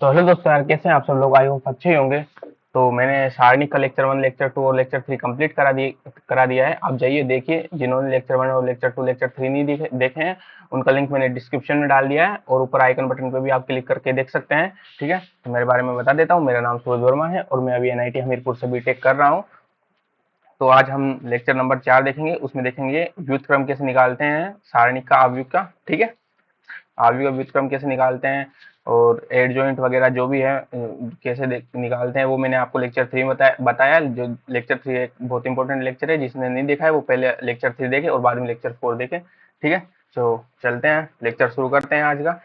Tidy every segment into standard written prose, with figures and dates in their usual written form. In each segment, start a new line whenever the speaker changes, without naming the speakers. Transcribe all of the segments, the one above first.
तो हेलो दोस्तों यार, कैसे हैं आप सब लोग? आई होप अच्छे ही होंगे। तो मैंने सारणी का लेक्चर 1, लेक्चर 2 और लेक्चर 3 कंप्लीट करा दिया है। आप जाइए देखिए, जिन्होंने लेक्चर 1 और लेक्चर 2 लेक्चर 3 नहीं देखे हैं, उनका लिंक मैंने डिस्क्रिप्शन में डाल दिया है और ऊपर आइकन बटन पे भी आप क्लिक करके देख सकते हैं। ठीक है, तो मेरे बारे में बता देता हूँ। मेरा नाम सूरज वर्मा है और मैं अभी एनआईटी हमीरपुर से बीटेक कर रहा हूँ। तो आज हम लेक्चर नंबर 4 देखेंगे। उसमें देखेंगे व्युत्क्रम कैसे निकालते हैं, सारणी का आव्यूह का। ठीक है, आव्यूह का व्युत्क्रम कैसे निकालते हैं और एड जॉइंट वगैरह जो भी है कैसे निकालते हैं, वो मैंने आपको लेक्चर 3 में बताया। जो लेक्चर 3 एक बहुत इंपॉर्टेंट लेक्चर है, जिसने नहीं देखा है वो पहले लेक्चर 3 देखे और बाद में लेक्चर 4 देखे। ठीक है, तो चलते हैं, लेक्चर शुरू करते हैं आज का।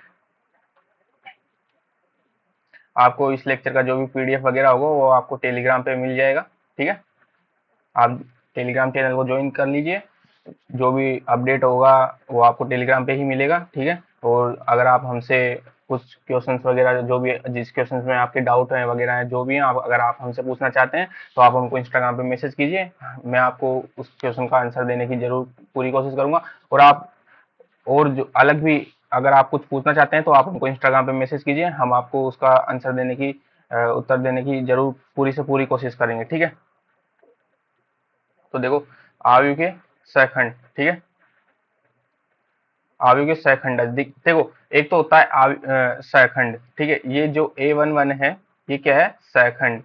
आपको इस लेक्चर का जो भी पीडीएफ वगैरह होगा वो आपको टेलीग्राम पे मिल जाएगा। ठीक है, आप टेलीग्राम चैनल को ज्वाइन कर लीजिए। जो भी अपडेट होगा वो आपको टेलीग्राम पे ही मिलेगा। ठीक है, और अगर आप हमसे कुछ क्वेश्चंस वगैरह, जो भी जिस क्वेश्चंस में आपके डाउट है वगैरह है, जो भी है, आप अगर आप हमसे पूछना चाहते हैं तो आप हमको इंस्टाग्राम पे मैसेज कीजिए। मैं आपको उस क्वेश्चन का आंसर देने की जरूर पूरी कोशिश करूंगा। और आप और जो अलग भी अगर आप कुछ पूछना चाहते हैं तो आप हमको इंस्टाग्राम पे मैसेज कीजिए, हम आपको उसका आंसर देने की उत्तर देने की जरूर पूरी से पूरी कोशिश करेंगे। ठीक है, तो देखो, आयु के सखंड। ठीक है, आयु के सखंड देखो, एक तो होता है सखंड। ठीक है, ये जो A11 है ये क्या है? सखंड।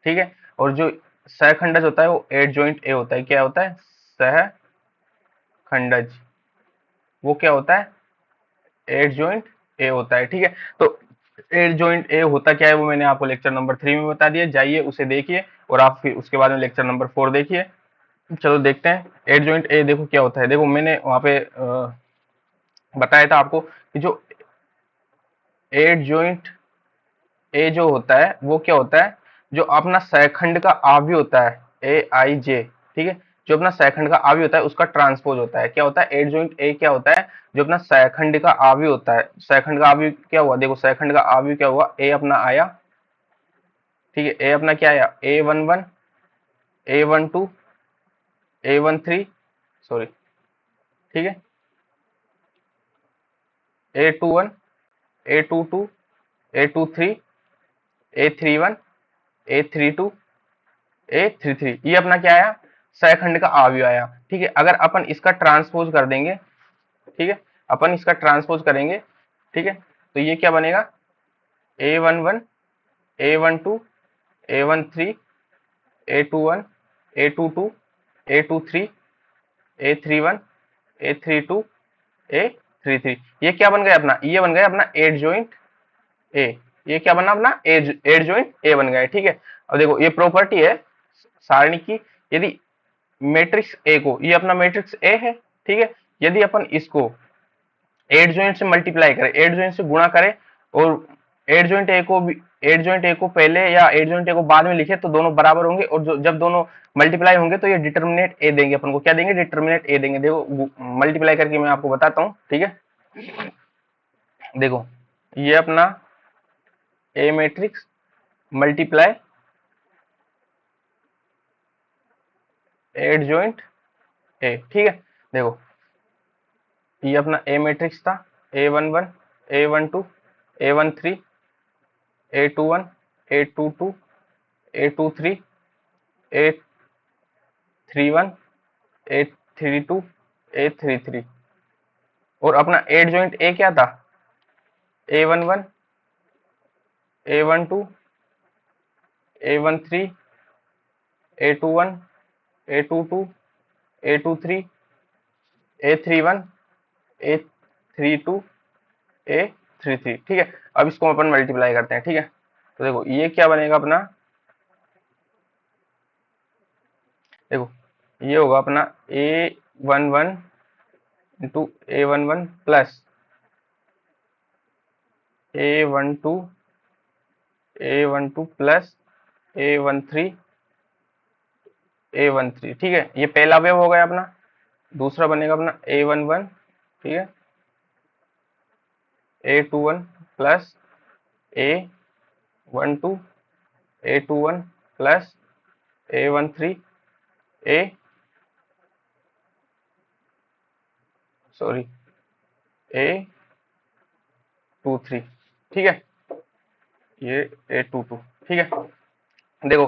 ठीक है, और जो सहखंडज होता है वो एड जॉइंट ए होता है। क्या होता है? सहखंडज। वो क्या होता है? एड जॉइंट ए होता है। ठीक है, तो एड जॉइंट ए होता क्या है वो मैंने आपको लेक्चर नंबर 3 में बता दिया। जाइए उसे देखिए और आप फिर उसके बाद में लेक्चर नंबर 4 देखिए। चलो देखते हैं एड जॉइंट ए। देखो क्या होता है, देखो मैंने वहां पे बताया था आपको कि जो एड जॉइंट ए जो होता है वो क्या होता है? जो अपना सहखंड का आव्यूह होता है, AIJ। ठीक है, जो अपना सहखंड का आव्यूह होता है उसका ट्रांसपोज होता है। क्या होता है? एड जॉइंट ए क्या होता है? जो अपना सहखंड का आव्यूह होता है। सहखंड का आव्यूह क्या हुआ? देखो सहखंड का आव्यूह क्या हुआ? ए अपना आया। ठीक है, ए अपना क्या आया? A11, A12, A13, sorry. ठीक है, A21, A22, A23, A31, A32, A33। ये अपना क्या आया? सहखंड का आव्यूह आया। ठीक है, अगर अपन इसका ट्रांसपोज कर देंगे, ठीक है, अपन इसका ट्रांसपोज करेंगे, ठीक है, तो ये क्या बनेगा? A11, A12, A13, A21, A22, A23, A31, A32, A33। ये क्या बन गया अपना? ये बन गया अपना एड जॉइंट ए। ये क्या बना अपना? एड जॉइंट ए बन गया है। ठीक है, अब देखो ये प्रॉपर्टी है सारणी की। यदि मैट्रिक्स ए को, ये अपना मैट्रिक्स ए है, ठीक है, यदि अपन इसको एड जॉइंट से मल्टीप्लाई करें, एड जॉइंट से गुणा करें और एड जॉइंट ए को भी, एड जॉइंट ए को पहले या एड जॉइंट ए को बाद में लिखे तो दोनों बराबर होंगे। और जब दोनों मल्टीप्लाई होंगे तो ये डिटर्मिनेट ए देंगे अपन को। क्या देंगे? डिटर्मिनेट ए देंगे। देखो मल्टीप्लाई करके मैं आपको बताता हूँ। ठीक है, देखो ये अपना ए मैट्रिक्स मल्टीप्लाई एड जॉइंट ए। ठीक है, देखो ये अपना ए मैट्रिक्स था, A11, A12, A13, A21, A22, A23, A31, A32, A33। और अपना एड जॉइंट ए क्या था? A11, A12, A13, A21, A22, A23, A31, A32, A33। ठीक है, अब इसको अपन मल्टीप्लाई करते हैं। ठीक है, तो देखो ये क्या बनेगा अपना? देखो ये होगा अपना A11 into A11 plus A12, A12 plus A13, A13। ठीक है, ये पहला अवयव हो गया अपना। दूसरा बनेगा अपना A11, ठीक है, A21 plus A12, A21 plus A13, ए सॉरी A23। ठीक है, ये A22, ठीक है। देखो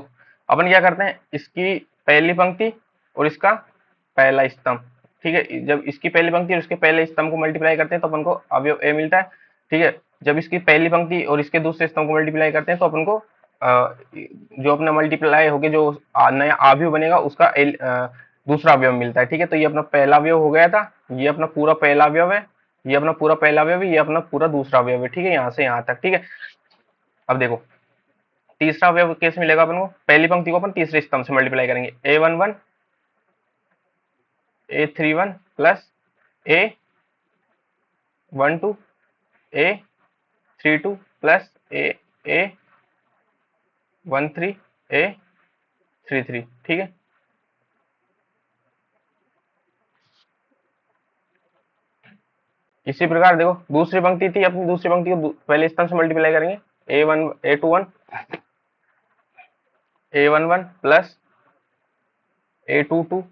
अपन क्या करते हैं, इसकी पहली पंक्ति और इसका पहला स्तंभ, ठीक है, जब इसकी पहली पंक्ति और इसके पहले स्तंभ को मल्टीप्लाई करते हैं तो अपन को अवयव ए मिलता है, ठीक है। जब इसकी पहली पंक्ति और इसके दूसरे स्तंभ को मल्टीप्लाई करते हैं तो अपन को जो अपना मल्टीप्लाई होके जो नया अवयव बनेगा उसका दूसरा अवयव मिलता है, ठीक है। तो ये अपना पहला अवयव हो गया था, ये अपना पूरा पहला अवयव है, ये अपना पूरा पहला अवयव है, ये अपना पूरा दूसरा अवयव है, ठीक है, यहाँ से यहाँ तक, ठीक है। अब देखो तीसरा अवयव कैसे मिलेगा अपन को, पहली पंक्ति को अपन तीसरे स्तंभ से मल्टीप्लाई करेंगे, A11 A31 plus A12 A32 plus A13 A33, ठीक है। इसी प्रकार देखो दूसरी पंक्ति थी, अपनी दूसरी पंक्ति को पहले स्तंभ से मल्टीप्लाई करेंगे, A11 plus A22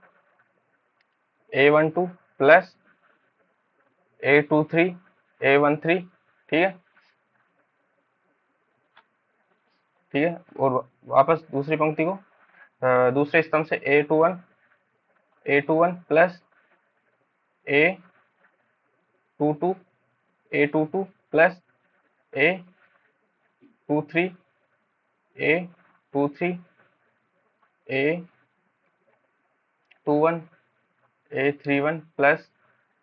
A12 plus A23 A13, ठीक है, ठीक है। और वापस दूसरी पंक्ति को दूसरे स्तंभ से A21 plus A22 A22 plus A23 A23 A21 A31 plus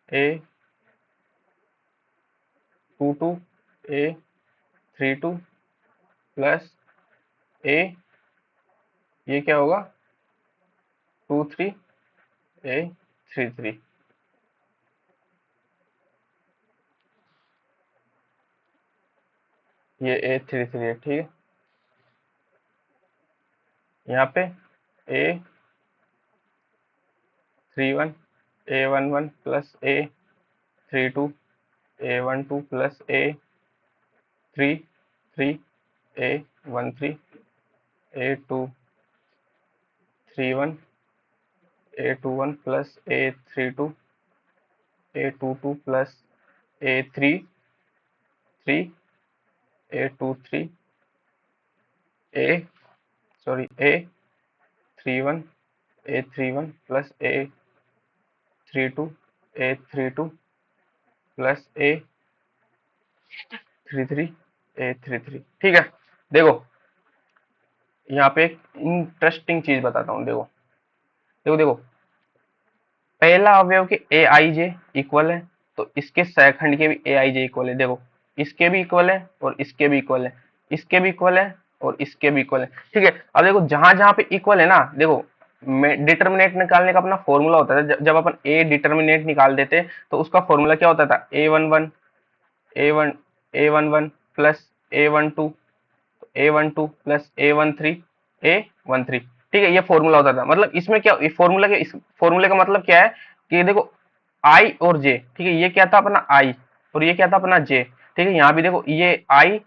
A22 A32 plus ये क्या होगा 23 A33, ये A33 है, ठीक है। यहाँ पे A31 A11 plus A32 A12 plus A33 A13 A231 A21 plus A32 A22 plus A33 A23 A31 A31 plus A32 A32 plus A33 A33, ठीक है। देखो यहाँ पे एक इंटरेस्टिंग चीज बताता हूँ, देखो देखो देखो पहला अवयव के ए आई जे इक्वल है, तो इसके सहखंड के भी ए आई जे इक्वल है, देखो इसके भी इक्वल है और इसके भी इक्वल है, इसके भी इक्वल है और इसके भी इक्वल है, ठीक है। अब देखो जहां जहां पे इक्वल है ना, देखो डिटर्मिनेट निकालने का अपना फॉर्मूला होता था, जब अपन ए डिटर्मिनेट निकाल देते तो उसका फॉर्मूला क्या होता था, A11 A11 plus A12 A12 plus A13 ठीक है, ये फॉर्मूला होता था। मतलब इसमें क्या, इस फॉर्मूले का मतलब क्या है कि देखो आई और जे, ठीक है, ये क्या था अपना आई और ये क्या था अपना जे, ठीक है। यहाँ भी देखो ये आई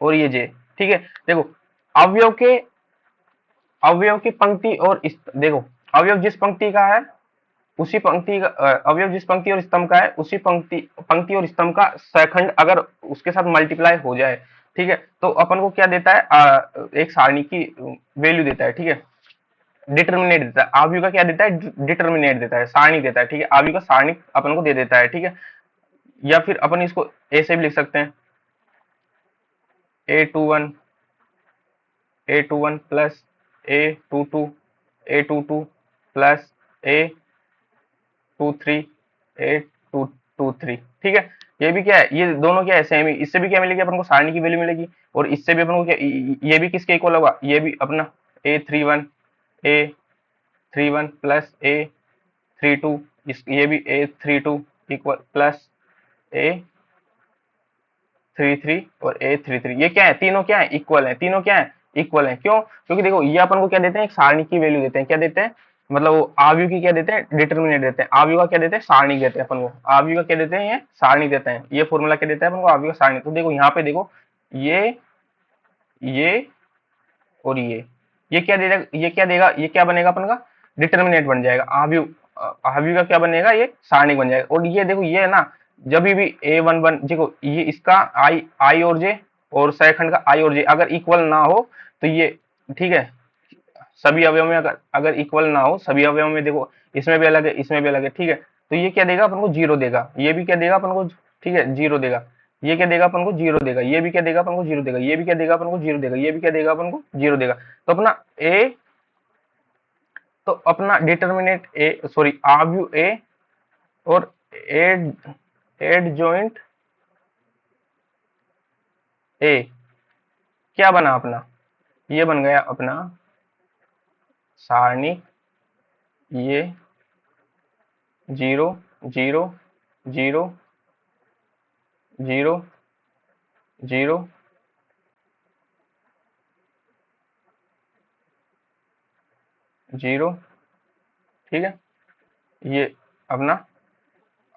और ये जे, ठीक है। देखो अवयव के अवयव की पंक्ति और देखो अवयव जिस पंक्ति का है उसी पंक्ति का अवयव जिस पंक्ति और स्तंभ का है उसी पंक्ति पंक्ति और स्तंभ का सहखंड अगर उसके साथ मल्टीप्लाई हो जाए, ठीक है, तो अपन को क्या देता है, एक सारणी की वैल्यू देता है, ठीक है, डिटर्मिनेट देता है। आव्यू का क्या देता है, डिटर्मिनेट देता है, सारणी देता है, ठीक है, आव्यू का सारणी अपन को दे देता है, ठीक है। या फिर अपन इसको ऐसे भी लिख सकते हैं, A21 A21 plus A22 A22 plus A23 A23, ठीक है। ये भी क्या है, ये दोनों क्या है सेम ही, इससे भी क्या मिलेगी अपन को, सारणी की वैल्यू मिलेगी, और इससे भी अपन को क्या, ये भी किसके इक्वल होगा, ये भी अपना A31 प्लस A32, ये भी A32 इक्वल प्लस A33 और A33, ये क्या है, तीनों क्या है, इक्वल है, तीनों क्या है, इक्वल है। क्यों, क्योंकि देखो ये अपन को क्या देते हैं, एक सारणी की वैल्यू देते हैं, क्या देते हैं, मतलब वो आव्यू की क्या देते हैं, डिटर्मिनेट देते हैं, आव्यू का क्या देते हैं, सारणी देते हैं अपन को, आव्यू का क्या देते हैं, ये सारणी देते हैं, ये फॉर्मूला क्या देता है अपन को, आव्यू का सारणी। तो देखो यहाँ पे देखो ये और ये क्या देगा, ये क्या देगा, ये क्या बनेगा अपन का, डिटर्मिनेट बन जाएगा, आव्यू आव्यू का क्या बनेगा, ये सारणिक बन जाएगा। और ये देखो ये है ना, जब भी A11 देखो, ये इसका आई और जे और सेकंड का आई और जे अगर इक्वल ना हो तो ये, ठीक है, सभी अवयव में अगर अगर इक्वल ना हो, सभी अवयव में देखो, इसमें भी अलग है, इसमें भी अलग है, ठीक है, तो ये क्या देगा अपन को, जीरो देगा, ये भी क्या देगा अपन को, ठीक है, जीरो देगा, ये क्या देगा अपन को, जीरो देगा, ये भी क्या देगा अपन को, जीरो देगा, ये भी क्या देगा अपन को, जीरो देगा, ये भी क्या देगा अपन को, जीरो देगा। तो अपना ए, तो अपना डिटर्मिनेट ए, सॉरी आव्यू ए और एड एड जॉइंट ए क्या बना अपना, ये बन गया अपना सारणी, ये zero zero zero zero zero zero, ठीक है, ये अपना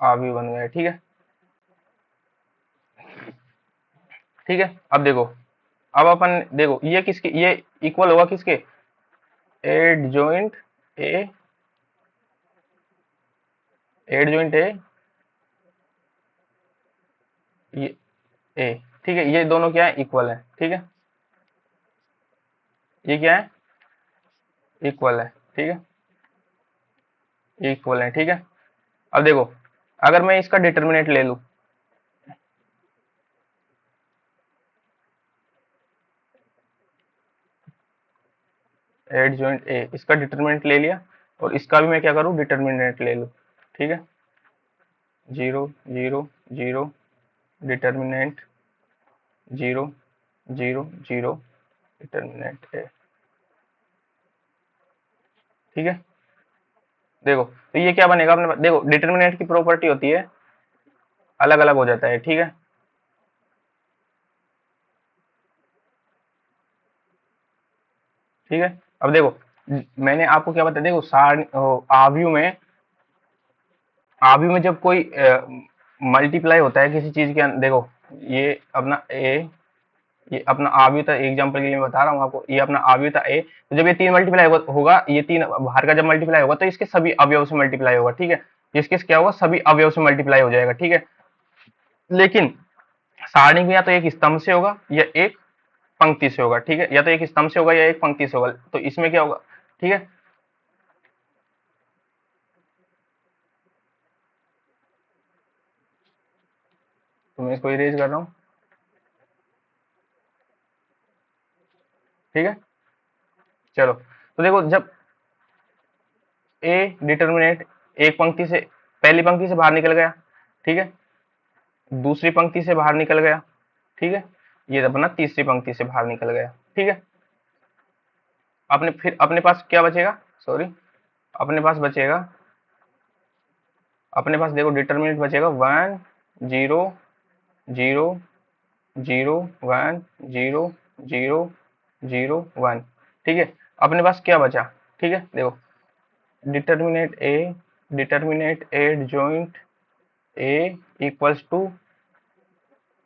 आव्यूह बन गया, ठीक है, ठीक है। अब देखो, अब अपन देखो ये किसके, ये इक्वल होगा किसके, एड जॉइंट ए, एड जॉइंट ए, ये ए, ठीक है, ये दोनों क्या है, इक्वल है, ठीक है, ये क्या है, इक्वल है, ठीक है, ये इक्वल है, ठीक है। अब देखो, अगर मैं इसका डिटर्मिनेंट ले लूं, एड जॉइंट ए, इसका डिटर्मिनेंट ले लिया, और इसका भी मैं क्या करूं, डिटर्मिनेंट ले लूं, ठीक है, zero zero zero, determinant zero zero zero, determinant A, ठीक है। देखो तो ये क्या बनेगा अपने पास, देखो डिटर्मिनेंट की प्रॉपर्टी होती है अलग अलग हो जाता है, ठीक है, ठीक है। अब देखो, मैंने आपको क्या बताया, देखो सारणी आव्यूह में, आव्यूह में जब कोई मल्टीप्लाई होता है किसी चीज के देखो, ये अपना ए, ये अपना आव्यूह था, एग्जांपल के लिए मैं बता रहा हूँ आपको, ये अपना आव्यूह था ए, तो जब ये तीन मल्टीप्लाई होगा, ये तीन बाहर का जब मल्टीप्लाई होगा तो इसके सभी अवयव से मल्टीप्लाई होगा, ठीक है, इसके क्या होगा, सभी अवयव से मल्टीप्लाई हो जाएगा, ठीक है। लेकिन सारणी में या तो एक स्तंभ से होगा या एक पंक्ति से होगा, ठीक है, या तो एक स्तंभ से होगा या एक पंक्ति से होगा, तो इसमें क्या होगा, ठीक है, तो मैं इसको इरेज कर रहा हूँ, ठीक है। चलो, तो देखो जब ए डिटर्मिनेट एक पंक्ति से, पहली पंक्ति से बाहर निकल गया, ठीक है, दूसरी पंक्ति से बाहर निकल गया, ठीक है, ये अपना तीसरी पंक्ति से बाहर निकल गया, ठीक है, अपने फिर अपने पास क्या बचेगा, सॉरी, अपने पास बचेगा, अपने पास देखो डिटर्मिनेंट बचेगा one zero zero zero one zero zero zero one, ठीक है। अपने पास क्या बचा, ठीक है, देखो determinant A, determinant adjoint A equals to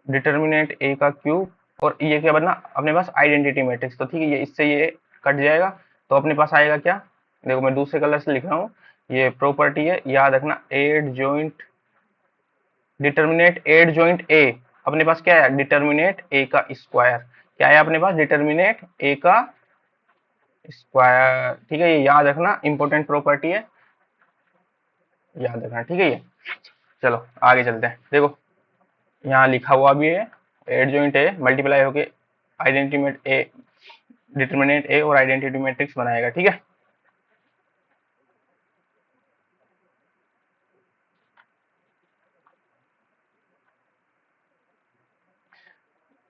determinant A का क्यूब, और ये क्या बना अपने पास, आइडेंटिटी मैट्रिक्स, तो ठीक है, ये इससे ये कट जाएगा, तो अपने पास आएगा क्या, देखो मैं दूसरे कलर से लिख रहा हूँ, ये प्रॉपर्टी है, याद रखना, adjoint, determinant adjoint A, अपने पास क्या है, डिटर्मिनेट ए का स्क्वायर, क्या है अपने पास, डिटर्मिनेट ए का स्क्वायर, ठीक है, ये याद रखना, इंपॉर्टेंट प्रॉपर्टी है, याद रखना, ठीक है ये। चलो आगे चलते हैं, देखो यहाँ लिखा हुआ भी है, एड जॉइंट ए मल्टीप्लाई होके आइडेंटिटी ए, डिटर्मिनेंट ए और आइडेंटिटी मैट्रिक्स बनाएगा, ठीक है।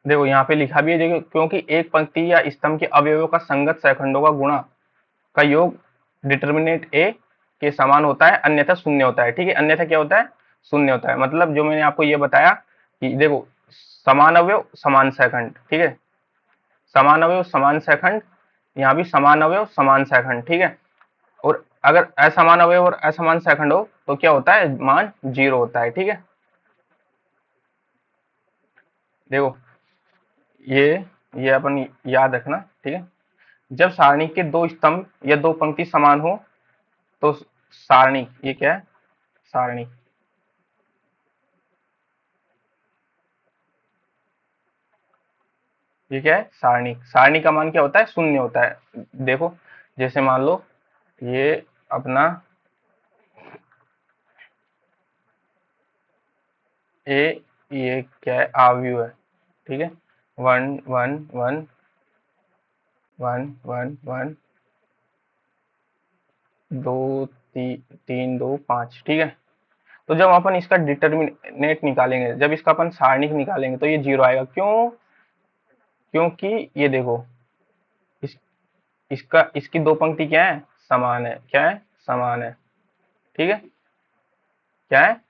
देखो यहाँ पे लिखा भी है, देखो क्योंकि एक पंक्ति या स्तंभ के अवयवों का संगत सैकंडों का गुणा का योग डिटर्मिनेंट ए के समान होता है, अन्यथा शून्य होता है, ठीक है, अन्यथा क्या होता है, शून्य होता है, मतलब जो मैंने आपको ये बताया कि देखो समान अवयव समान सैकंड, ठीक है, समान अवयव समान सैकंड, यहाँ भी समान अवयव समान सैकंड, ठीक है, और अगर असमान अवयव और असमान सैकंड हो तो क्या होता है, मान जीरो होता है, ठीक है। देखो ये ये अपन याद रखना, ठीक है, जब सारणी के दो स्तंभ या दो पंक्ति समान हो तो सारणी, ये क्या है, सारणी, ये क्या है, सारणी। सारणी का मान क्या होता है, शून्य होता है। देखो जैसे मान लो ये अपना ए, ये क्या है, आव्यूह है, ठीक है। One one one one one one, दो, तीन, दो, पाँच, ठीक है। तो जब अपन इसका डिटर्मिनेट निकालेंगे, जब इसका अपन सारणिक निकालेंगे तो ये जीरो आएगा। क्यों? क्योंकि ये देखो इस इसका इसकी दो पंक्ति क्या है, समान है। क्या है, समान है, ठीक है। क्या है,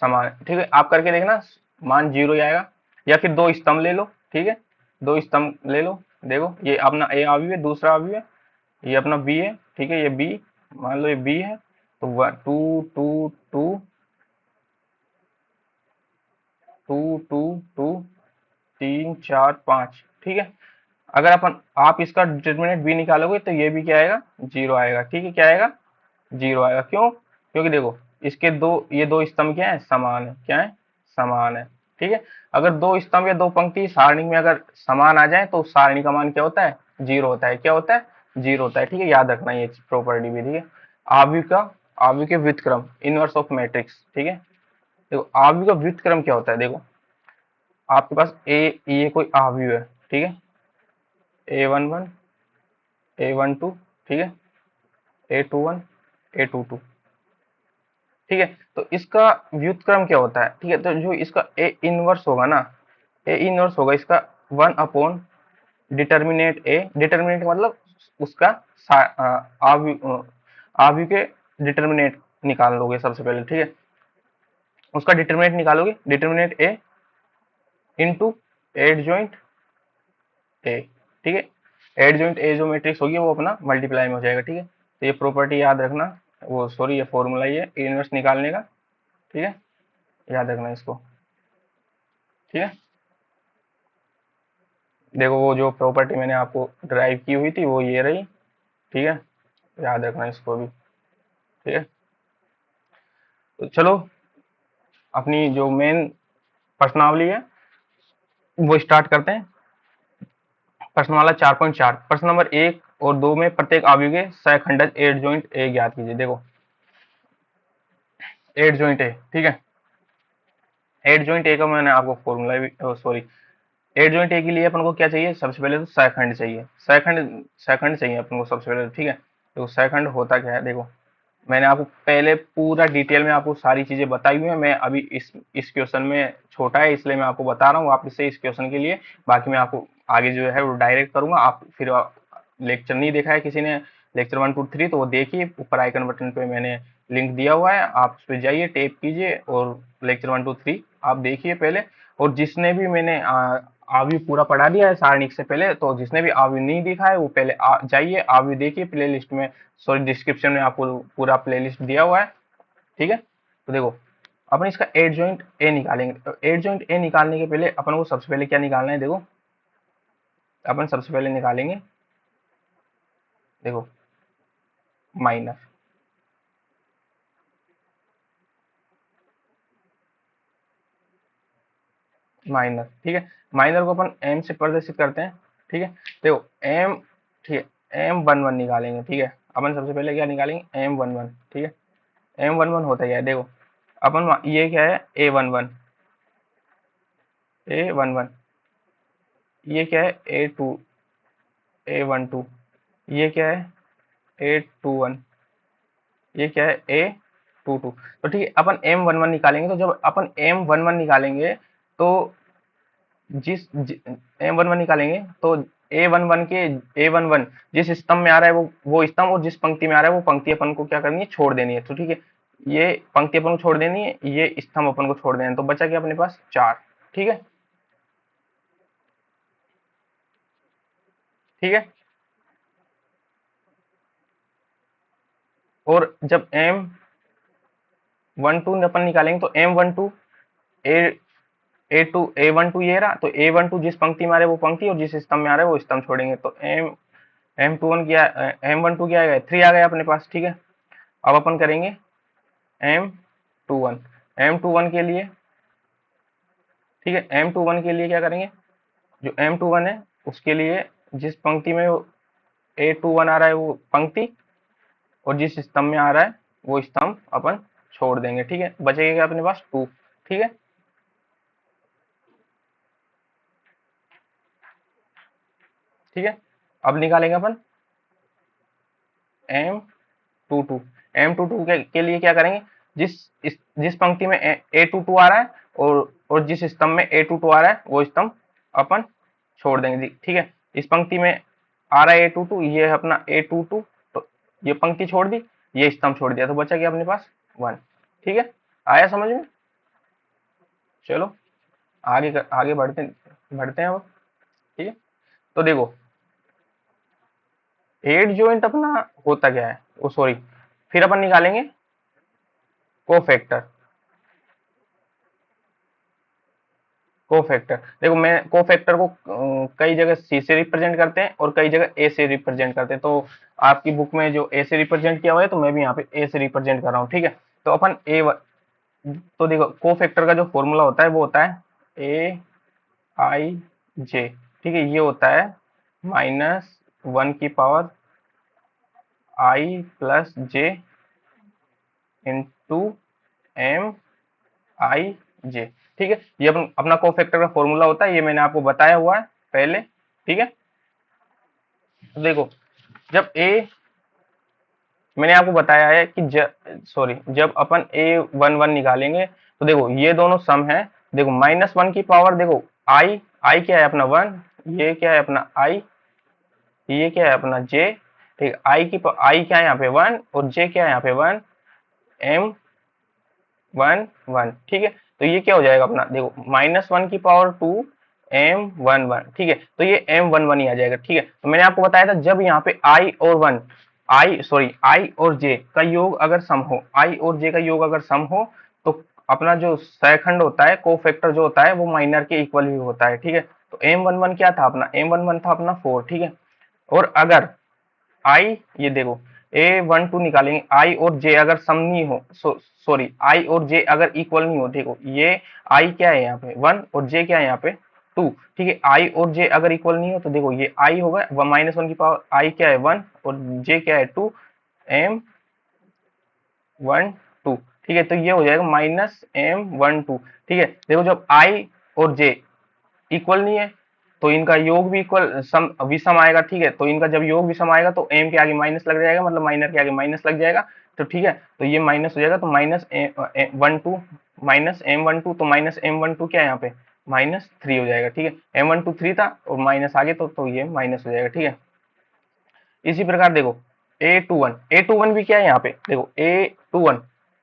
समान है, ठीक है। आप करके देखना, मान जीरो ही आएगा। या फिर दो स्तंभ ले लो, ठीक है। दो स्तंभ ले लो, देखो ये अपना ए आव्यूह है, दूसरा आव्यूह है, ये अपना बी है, ठीक है। ये बी, मान लो ये बी है, तो one two two two two two two, तीन, चार, पाँच, ठीक है। अगर अपन आप इसका डिटरमिनेंट बी निकालोगे तो ये भी क्या आएगा, जीरो आएगा, ठीक है। क्या आएगा, जीरो आएगा। क्यों? क्योंकि देखो इसके दो, ये दो स्तंभ क्या है, समान है। क्या है, समान है, ठीक है। अगर दो स्तंभ या दो पंक्ति सारणी में अगर समान आ जाए तो उस सारणी का मान क्या होता है, जीरो होता है। क्या होता है, जीरो होता है, ठीक है। याद रखना ये प्रॉपर्टी भी, ठीक है। आव्यूह का, आव्यूह के व्युत्क्रम, इनवर्स ऑफ मैट्रिक्स, ठीक है। देखो आव्यूह का व्युत्क्रम क्या होता है, देखो आपके पास ए, ये कोई आव्यूह है, ठीक है। A11, A12, ठीक है। A21, A22, ठीक है। तो इसका व्युत्क्रम क्या होता है, ठीक है। तो जो इसका ए इनवर्स होगा ना, ए इनवर्स होगा इसका one upon determinate A. Determinate मतलब उसका आव्यूह, आव्यूह के डिटर्मिनेट निकाल लोगे सबसे पहले, ठीक है। उसका डिटर्मिनेट निकालोगे, डिटर्मिनेट ए इंटू एड जॉइंट ए, ठीक है। एड जॉइंट ए जो मैट्रिक्स होगी वो अपना मल्टीप्लाई में हो जाएगा, ठीक है। तो ये प्रॉपर्टी याद रखना, वो सॉरी ये फॉर्मूला ही है इनवर्स निकालने का, ठीक है। याद रखना इसको, ठीक है। देखो वो जो प्रॉपर्टी मैंने आपको ड्राइव की हुई थी वो ये रही, ठीक है। याद रखना इसको भी, ठीक है। तो चलो अपनी जो मेन प्रश्नावली है वो स्टार्ट करते हैं। प्रश्नमाला 4.4, प्रश्न नंबर एक और दो में प्रत्येक आव्यूह के सहखंडज एड जॉइंट ए ज्ञात कीजिए। देखो एड जॉइंट ए, ठीक है। एड जॉइंट ए का मैंने आपको फॉर्मूला भी, सॉरी, एड जॉइंट ए के लिए अपन को क्या चाहिए, सबसे पहले तो सहखंड चाहिए। सहखंड, सहखंड चाहिए अपन को सबसे पहले, ठीक है। तो सहखंड होता क्या है, देखो मैंने आपको पहले पूरा डिटेल में आपको सारी चीजें बताई हुई है। मैं अभी इस क्वेश्चन में छोटा है इसलिए मैं आपको बता रहा हूँ वापस से इस क्वेश्चन के लिए। बाकी मैं आपको आगे जो है वो डायरेक्ट करूंगा। आप फिर लेक्चर नहीं देखा है किसी ने, लेक्चर 1 2 3, तो वो देखिए, ऊपर आइकन बटन पे मैंने लिंक दिया हुआ है, आप उस पर जाइए, टैप कीजिए और लेक्चर 1 2 3 आप देखिए पहले। और जिसने भी मैंने आव्यूह पूरा पढ़ा दिया है सारणिक से पहले, तो जिसने भी आव्यूह नहीं देखा है वो पहले जाइए आव्यूह देखिए प्ले लिस्ट में, सॉरी डिस्क्रिप्शन में आपको पूरा प्लेलिस्ट दिया हुआ है, ठीक है। तो देखो अपन इसका एड जॉइंट ए निकालेंगे। तो एड जॉइंट ए निकालने के पहले अपन को सबसे पहले क्या निकालना है, देखो अपन सबसे पहले निकालेंगे, देखो माइनर, माइनर, ठीक है। माइनर को अपन एम से प्रदर्शित करते हैं, ठीक है। देखो एम, ठीक है, M11 निकालेंगे, ठीक है। अपन सबसे पहले क्या निकालेंगे, M11, ठीक है। M11 होता क्या है, देखो अपन ये क्या है, A11, A11, ये क्या है, A12, ये क्या है, A21, ये क्या है, A22। तो ठीक है, अपन M11 निकालेंगे। तो जब अपन M11 निकालेंगे तो M11 निकालेंगे तो A11 के, A11 जिस स्तंभ में आ रहा है वो स्तंभ, और जिस पंक्ति में आ रहा है वो पंक्ति अपन को क्या करनी है, छोड़ देनी है। तो ठीक है, ये पंक्ति अपन को छोड़ देनी है, ये स्तंभ अपन को छोड़ देना है, तो बचा क्या अपने पास, चार, ठीक है। ठीक है, और जब M12 अपन निकालेंगे तो M12, A12 ये रहा, तो A12 जिस पंक्ति में आ रहा है वो पंक्ति, और जिस स्तंभ में आ रहा है वो स्तंभ छोड़ेंगे। तो M21 क्या, M12 क्या आएगा, 3 आ गया अपने पास, ठीक है। अब अपन करेंगे M21, M21 के लिए, ठीक है, M21 के लिए क्या करेंगे, जो M21 है उसके लिए जिस पंक्ति में A21 आ रहा है वो पंक्ति, और जिस स्तंभ में आ रहा है वो स्तंभ अपन छोड़ देंगे। ठीक है, बचेगा क्या अपने पास 2। ठीक है, ठीक है, अब निकालेंगे अपन M22। M22 के लिए क्या करेंगे, जिस पंक्ति में A22 आ रहा है और जिस स्तंभ में A22 आ रहा है वो स्तंभ अपन छोड़ देंगे। ठीक है, इस पंक्ति में आ रहा है A22, ये है अपना A22, तो ये पंक्ति छोड़ दी, ये स्तंभ छोड़ दिया, तो बचा गया अपने पास 1। ठीक है, आया समझ में? चलो आगे बढ़ते हैं अब। ठीक है, तो देखो एड जॉइंट अपना होता क्या है, ओ सॉरी, फिर अपन निकालेंगे कोफैक्टर। कोफैक्टर देखो, मैं कोफैक्टर को कई जगह सी से रिप्रेजेंट करते हैं और कई जगह ए से रिप्रेजेंट करते हैं। तो आपकी बुक में जो ए से रिप्रेजेंट किया हुआ है, तो मैं भी यहाँ पे ए से रिप्रेजेंट कर रहा हूँ। ठीक है, तो अपन तो देखो कोफैक्टर का जो फॉर्मूला होता है वो होता है A I J। ठीक है, ये होता है -1 की पावर I+J इंटू MIJ। ठीक है, ये अपना कोफैक्टर का फॉर्मूला होता है, ये मैंने आपको बताया हुआ है पहले। ठीक है, तो देखो जब मैंने आपको बताया है कि जब अपन A11 निकालेंगे, तो देखो ये दोनों सम है। देखो -1 की पावर, देखो I क्या है अपना 1, ये क्या है अपना I, ये क्या है अपना J। ठीक है, I क्या है यहाँ पे 1 और J क्या है यहाँ पे 1, M11। ठीक है, तो ये क्या हो जाएगा अपना, देखो -1 की पावर 2 M11। ठीक है, तो ये M11 ही आ जाएगा। ठीक है, तो मैंने आपको बताया था जब यहाँ पे I और J का योग अगर सम हो, I और J का योग अगर सम हो, तो अपना जो सहखंड होता है, कोफैक्टर जो होता है, वो माइनर के इक्वल ही होता है। ठीक है, तो M11 क्या था अपना, M11 था अपना 4। ठीक है, और अगर आई, ये देखो A12 निकालेंगे, आई और जे अगर सम नहीं हो, सॉरी आई और जे अगर इक्वल नहीं हो, देखो ये आई क्या है यहाँ पे 1 और जे क्या है यहाँ पे 2। ठीक है, आई और जे अगर इक्वल नहीं हो, तो देखो ये आई होगा -1 की पावर, आई क्या है 1 और जे क्या है 2, M12। ठीक है, तो ये हो जाएगा -M12। ठीक है, देखो जब आई और जे इक्वल नहीं है, तो इनका योग भी इक्वल सम विषम आएगा। ठीक है, तो इनका जब योग विषम आएगा तो एम के आगे माइनस लग जाएगा, मतलब माइनर के आगे माइनस लग जाएगा। तो ठीक है, तो ये माइनस हो जाएगा, तो -12 -M12, तो -M12 क्या है यहाँ पे -3 हो जाएगा। ठीक है, M12 3 था और माइनस आगे तो ये माइनस हो जाएगा। ठीक है, इसी प्रकार देखो A21 भी क्या है यहाँ पे, देखो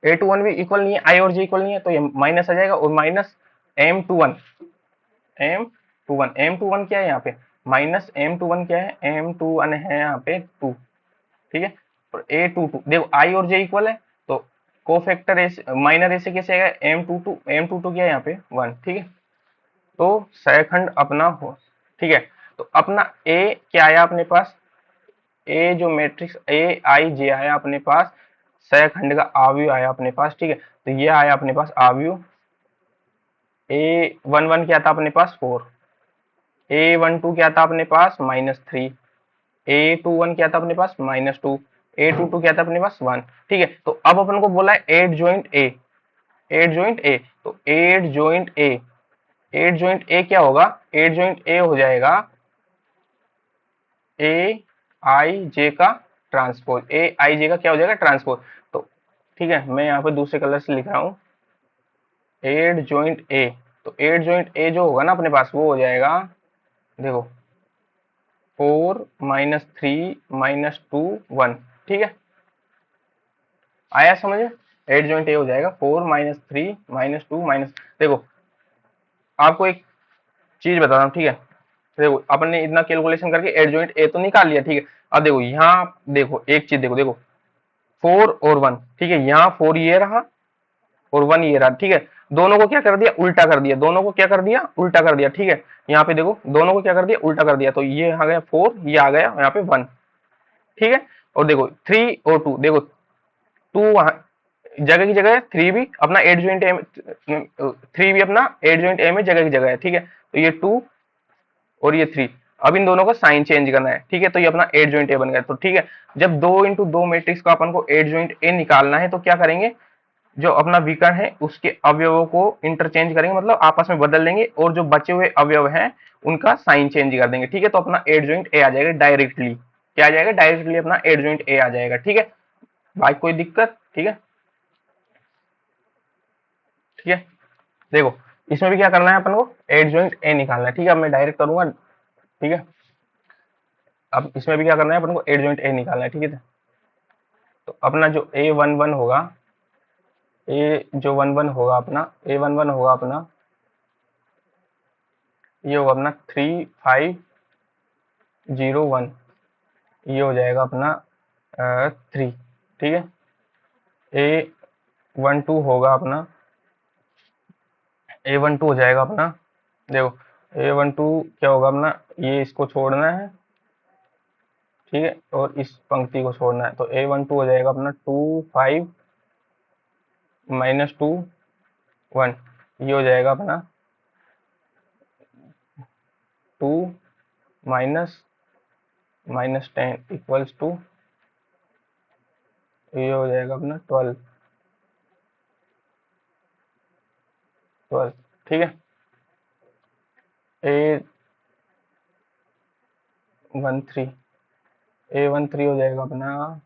A21 भी इक्वल नहीं है, आई और जे इक्वल नहीं है, तो ये माइनस आ जाएगा, और M21 क्या है यहाँ पे, -M21 क्या है, M21 है यहाँ पे 2। ठीक है, और A22 देखो आई और जे इक्वल है, तो कोफैक्टर माइनर ए से कैसे आएगा, M22 क्या है यहाँ पे 1। ठीक है, तो सहखंड अपना हो। ठीक है, तो अपना A क्या आया अपने पास, ए जो मैट्रिक्स AIJ आया अपने पास, सहखंड का आव्यूह आया अपने पास। ठीक है, तो ये आया अपने पास आव्यूह। A11 क्या था अपने पास 4, A12 क्या था अपने पास -3, A21 क्या था अपने पास -2, A22 क्या था अपने पास 1। ठीक है, तो अब अपन को बोला है एड जॉइंट ए, तो एड जॉइंट ए क्या होगा, एड जॉइंट ए हो जाएगा AIJ का ट्रांसपोज, AIJ का क्या हो जाएगा ट्रांसपोज। तो ठीक है, मैं यहाँ पे दूसरे कलर से लिख रहा हूँ एड जॉइंट ए, तो एड जॉइंट ए जो होगा ना अपने पास, वो हो जाएगा देखो 4 -3 -2 1। ठीक है, आया समझ में, एड जॉइंट ए हो जाएगा 4 -3 -2 देखो आपको एक चीज बताता हूँ। ठीक है, देखो अपन ने इतना कैलकुलेशन करके एड जॉइंट ए तो निकाल लिया। ठीक है, अब देखो यहाँ देखो एक चीज, देखो 4 और 1। ठीक है, यहाँ 4 ये रहा और 1 ये रहा। ठीक है, दोनों को क्या कर दिया, उल्टा कर दिया, दोनों को क्या कर दिया, उल्टा कर दिया। ठीक है, यहाँ पे देखो दोनों को क्या कर दिया, उल्टा कर दिया, तो ये आ गया 4, ये आ गया यहाँ पे 1। ठीक है, और देखो 3 और 2, देखो 2 वहां जगह की जगह है, 3 भी अपना एड जॉइंट ए, 3 भी अपना एड जॉइंट ए में जगह की जगह है। ठीक है, तो ये 2 और ये 3, अब इन दोनों का साइन चेंज करना है, ठीक है। तो ये अपना एट जॉइंट ए बन गया। तो ठीक है, जब 2 × 2 मैट्रिक्स का अपन को एट जॉइंट ए निकालना है तो क्या करेंगे, जो अपना विकर्ण है उसके अवयवों को इंटरचेंज करेंगे, मतलब आपस में बदल लेंगे, और जो बचे हुए अवयव हैं उनका साइन चेंज कर देंगे, ठीक है। तो अपना एट जॉइंट ए आ जाएगा डायरेक्टली। क्या आ जाएगा? डायरेक्टली अपना एट जॉइंट ए आ जाएगा, ठीक है भाई। कोई दिक्कत? ठीक है, ठीक है। देखो, इसमें भी क्या करना है अपन को, एट जॉइंट ए निकालना है, ठीक है। अब मैं डायरेक्ट करूंगा, ठीक है। अब इसमें भी क्या करना है अपन को, एट जॉइंट ए निकालना है, ठीक है। तो अपना जो ए वन वन होगा, ए जो वन वन होगा अपना, ए वन वन होगा अपना, ये होगा अपना 3501, ये हो जाएगा अपना 3, ठीक है। ए वन टू होगा अपना, ए वन टू हो जाएगा अपना, देखो ए वन टू क्या होगा अपना, ये इसको छोड़ना है, ठीक है, और इस पंक्ति को छोड़ना है। तो ए वन टू हो जाएगा अपना 25 - 2 1, ये हो जाएगा अपना 2 -10 इक्वल्स टू, ये हो जाएगा अपना 12, ठीक है। ए वन थ्री, ए वन थ्री हो जाएगा अपना,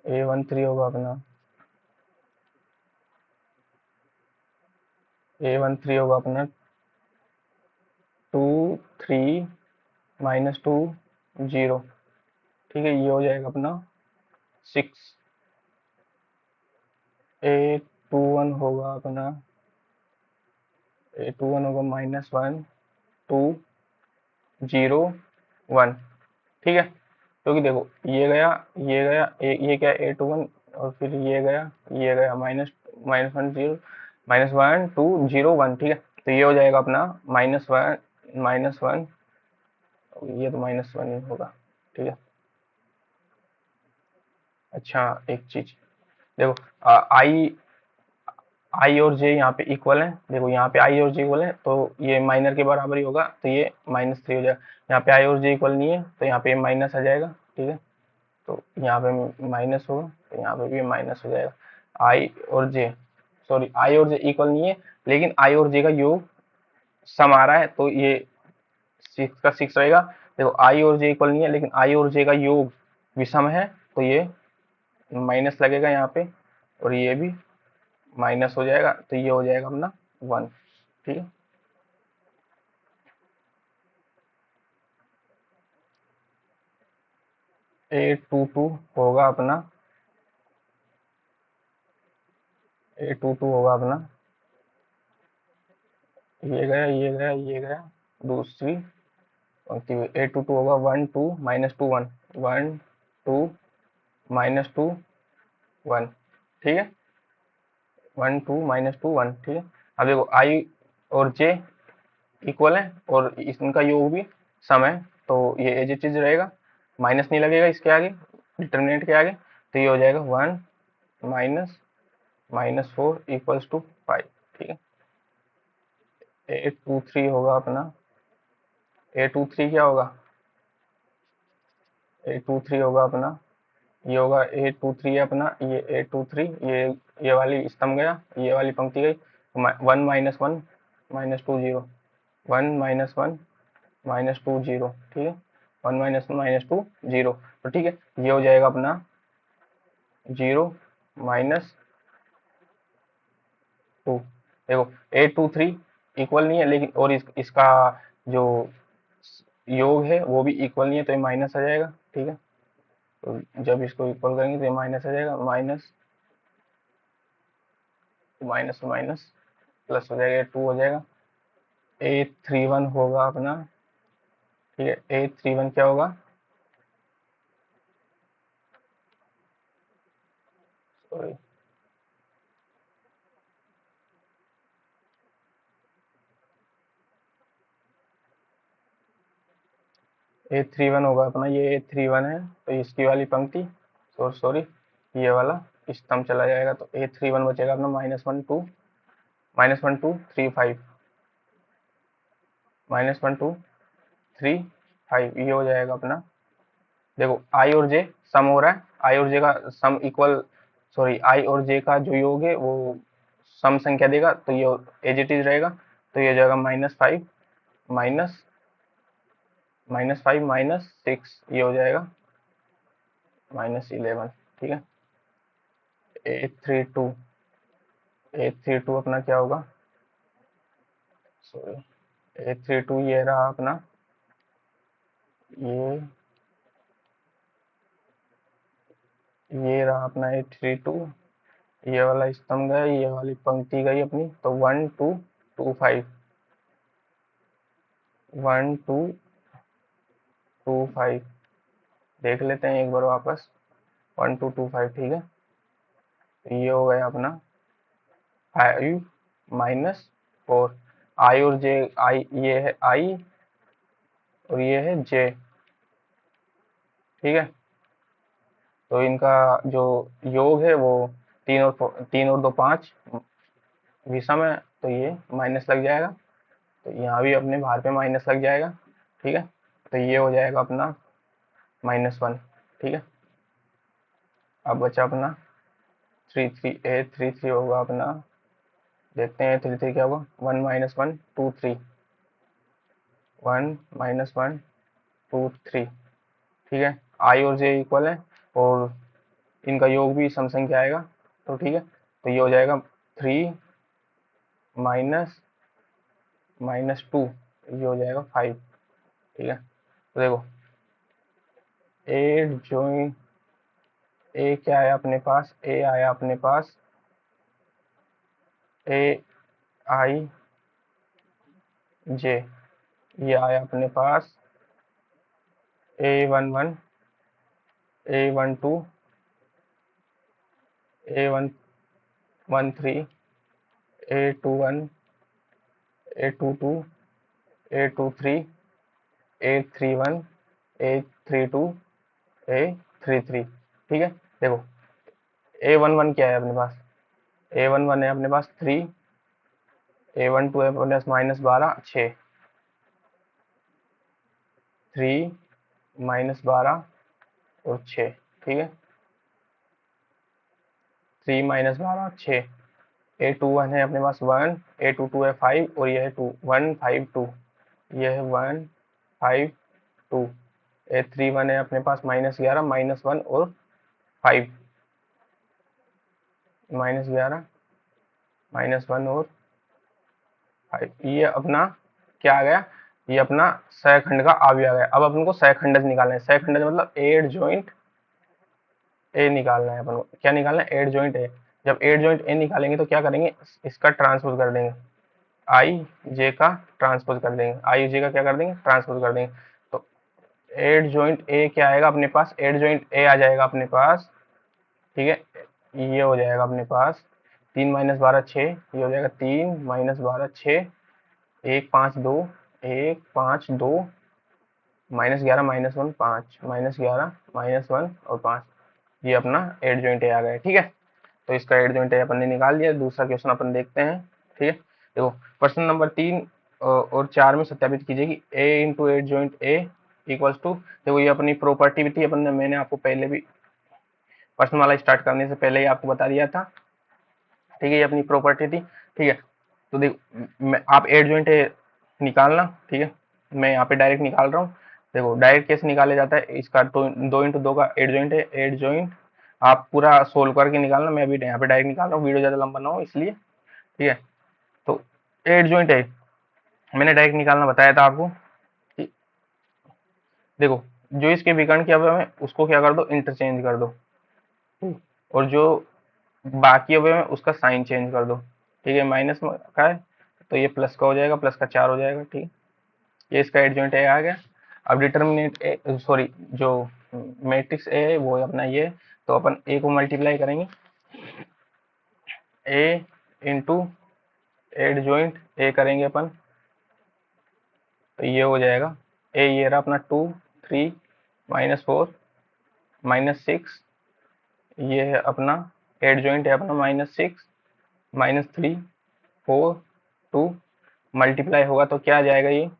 ए वन थ्री होगा अपना, ए वन थ्री होगा अपना 2 3 - 2 0, ठीक है। ये हो जाएगा अपना 6। ए टू वन होगा अपना, ए टू वन होगा -1 2 0 1, ठीक है। क्योंकि देखो ये गया, ये गया, ये क्या, ए टू वन, और फिर ये गया -1 0 -1 2 0 1, ठीक है। तो ये हो जाएगा अपना -1, ये तो -1 ही होगा, ठीक है। अच्छा, एक चीज देखो, आई आई और जे यहाँ पे इक्वल है, देखो यहाँ पे आई और जे इक्वल है तो ये माइनर के बराबर ही होगा, तो ये -3 हो जाएगा। यहाँ पे आई और जे इक्वल नहीं है तो यहाँ पे माइनस आ जाएगा, ठीक है। तो यहाँ पे माइनस होगा तो यहाँ पे भी माइनस हो जाएगा। आई और जे, सॉरी, आई और जे इक्वल नहीं है, लेकिन आई और जे का योग सम आ रहा है, तो ये 6 का 6 रहेगा। देखो आई और जे इक्वल नहीं है, लेकिन आई और जे का योग विषम है, तो ये माइनस लगेगा यहाँ पे, और ये भी माइनस हो जाएगा, तो ये हो जाएगा अपना 1, ठीक है। ए टू टू होगा अपना, ए टू टू होगा अपना, ये गया, ये गया, ये गया, दूसरी पंक्ति में ए टू टू होगा 1 2 -2 1 1 2 -2 1, ठीक है। 1 2 -2 1, ठीक है। अब देखो आई और जे इक्वल है और इनका योग भी सम है, तो ये एज इट इज रहेगा, माइनस नहीं लगेगा इसके आगे, डिटर्मिनेंट के आगे, तो ये हो जाएगा 1 -4 इक्वल्स टू 5, ठीक है। ए टू थ्री होगा अपना, ए टू थ्री क्या होगा, ए टू थ्री होगा अपना, ये होगा ए टू थ्री है अपना, ये ए टू थ्री, ये वाली स्तंभ गया, ये वाली पंक्ति गई, 1 -1 -2 0, 1 -1 -2 0, ठीक है। 1 -1 -2 0, तो ठीक है, ये हो जाएगा अपना 0 - 2। देखो ए टू थ्री इक्वल नहीं है, लेकिन और इसका जो योग है वो भी इक्वल नहीं है, तो ये माइनस आ जाएगा, ठीक है। तो जब इसको इक्वल करेंगे तो ये माइनस आ जाएगा, माइनस माइनस माइनस प्लस हो जाएगा, 2 हो जाएगा। ए थ्री वन होगा अपना, ठीक है। ए थ्री वन क्या होगा, सॉरी, ए थ्री वन होगा अपना, ये ए थ्री वन है, तो इसकी वाली पंक्ति, सॉरी, ये वाला स्तंभ चला जाएगा, तो ए थ्री वन बचेगा अपना -1 2 -1 2 3 5, -1 2 3 5 ये हो जाएगा अपना। देखो आई और जे सम हो रहा है, आई और जे का सम इक्वल, सॉरी आई और जे का जो योग है वो सम संख्या देगा, तो ये एज इट इज रहेगा। तो ये हो जाएगा माइनस -5 -6 ये हो जाएगा -11। ठीक है, 832 832 अपना क्या होगा, सॉरी 832 ये रहा अपना, ये ये रहा अपना 832। ये वाला स्तंभ गया, ये वाली पंक्ति गई अपनी, तो 1225 1225 देख लेते हैं एक बार वापस, 1225। ठीक है, तो ये हो गया अपना 5 -4। आई और जे, आई ये है आई और ये है जे। ठीक है, तो इनका जो योग है वो 3 और 2 5 विषम है, तो ये माइनस लग जाएगा, तो यहाँ भी अपने बाहर पे माइनस लग जाएगा। ठीक है, तो ये हो जाएगा अपना -1। ठीक है, अब बचा अपना 33 होगा अपना, देखते हैं 33 क्या होगा, 1 -1 2 3 ठीक है, आई और जे इक्वल है और इनका योग भी सम संख्या आएगा, तो ठीक है, तो ये हो जाएगा 3 माइनस -2 ये हो जाएगा 5। ठीक है, तो देखो ए जो ए क्या आया अपने पास, ए आया अपने पास ए आई जे, ये आया अपने पास A11 A12 A113 A21 A22 A23 A31 A32 A33। ठीक है, देखो A11 क्या है अपने पास, A11 है अपने पास 3, A12 है अपने पास -12 6, 3 -12 और 6। ठीक है, 3 -12 6। A21 है अपने पास 1, A22 है 5 और ये है 2, 152, ये है 152। A31 है अपने पास -11 -1 और 5, -11 -1 और 5, ये अपना क्या आ गया, ये अपना सहखंड का अवयव आ गया। अब अपन को सहखंडज निकालना है, सहखंडज मतलब एड जॉइंट ए निकालना है अपन को। क्या निकालना है, एड जॉइंट ए। जब एड जॉइंट ए निकालेंगे तो क्या करेंगे, इसका ट्रांसपोज कर देंगे, आई जे का ट्रांसपोज कर देंगे, आई जे का क्या कर देंगे, ट्रांसपोज कर देंगे। तो एड जॉइंट ए क्या आएगा अपने पास, एड जॉइंट ए आ जाएगा अपने पास। ठीक है, ये हो जाएगा अपने पास 3 -12 6, ये हो जाएगा 3 -12 6, 1 5 2, 1 5 2, -11 -1 5, -11 -1 और 5, ये अपना एड जॉइंट ए आ गया। ठीक है, तो इसका एड जॉइंट ए अपन ने निकाल दिया। दूसरा क्वेश्चन अपन देखते हैं। ठीक है, देखो प्रश्न नंबर 3 और 4 में सत्यापित कीजिए कि A into adjoint A equals to, देखो ये अपनी प्रॉपर्टी भी थी, अपन ने, मैंने आपको पहले भी प्रश्न वाला स्टार्ट करने से पहले ही आपको बता दिया था। ठीक है, ये अपनी प्रॉपर्टी थी। ठीक है, तो देखो आप एड जॉइंट ए निकालना। ठीक है, मैं यहाँ पे डायरेक्ट निकाल रहा हूँ। देखो डायरेक्ट कैसे निकाला जाता है, इसका 2 × 2 का एड जॉइंट है, एड जॉइंट आप पूरा सोल्व करके निकालना, मैं अभी यहाँ पे डायरेक्ट निकाल रहा हूँ, वीडियो ज़्यादा लंबा ना हो इसलिए। ठीक है, तो एड जॉइंट है मैंने डायरेक्ट निकालना बताया था आपको। देखो जो इसके विकर्ण के अवयव है उसको क्या कर दो, इंटरचेंज कर दो, और जो बाकी अवयव है उसका साइन चेंज कर दो। ठीक है, माइनस का है तो ये प्लस का हो जाएगा, प्लस का 4 हो जाएगा। ठीक, ये इसका एडजॉइंट ए आ गया। अब डिटर्मिनेंट ए, सॉरी जो मैट्रिक्स ए है वो अपना ये, तो अपन ए को मल्टीप्लाई करेंगे, ए इंटू एडजॉइंट ए करेंगे अपन, तो ये हो जाएगा ए, ये रहा अपना 2 3 -4 -6, ये है अपना एडजॉइंट है अपना -6 -3 4 2, मल्टीप्लाई होगा तो क्या आ जाएगा, ये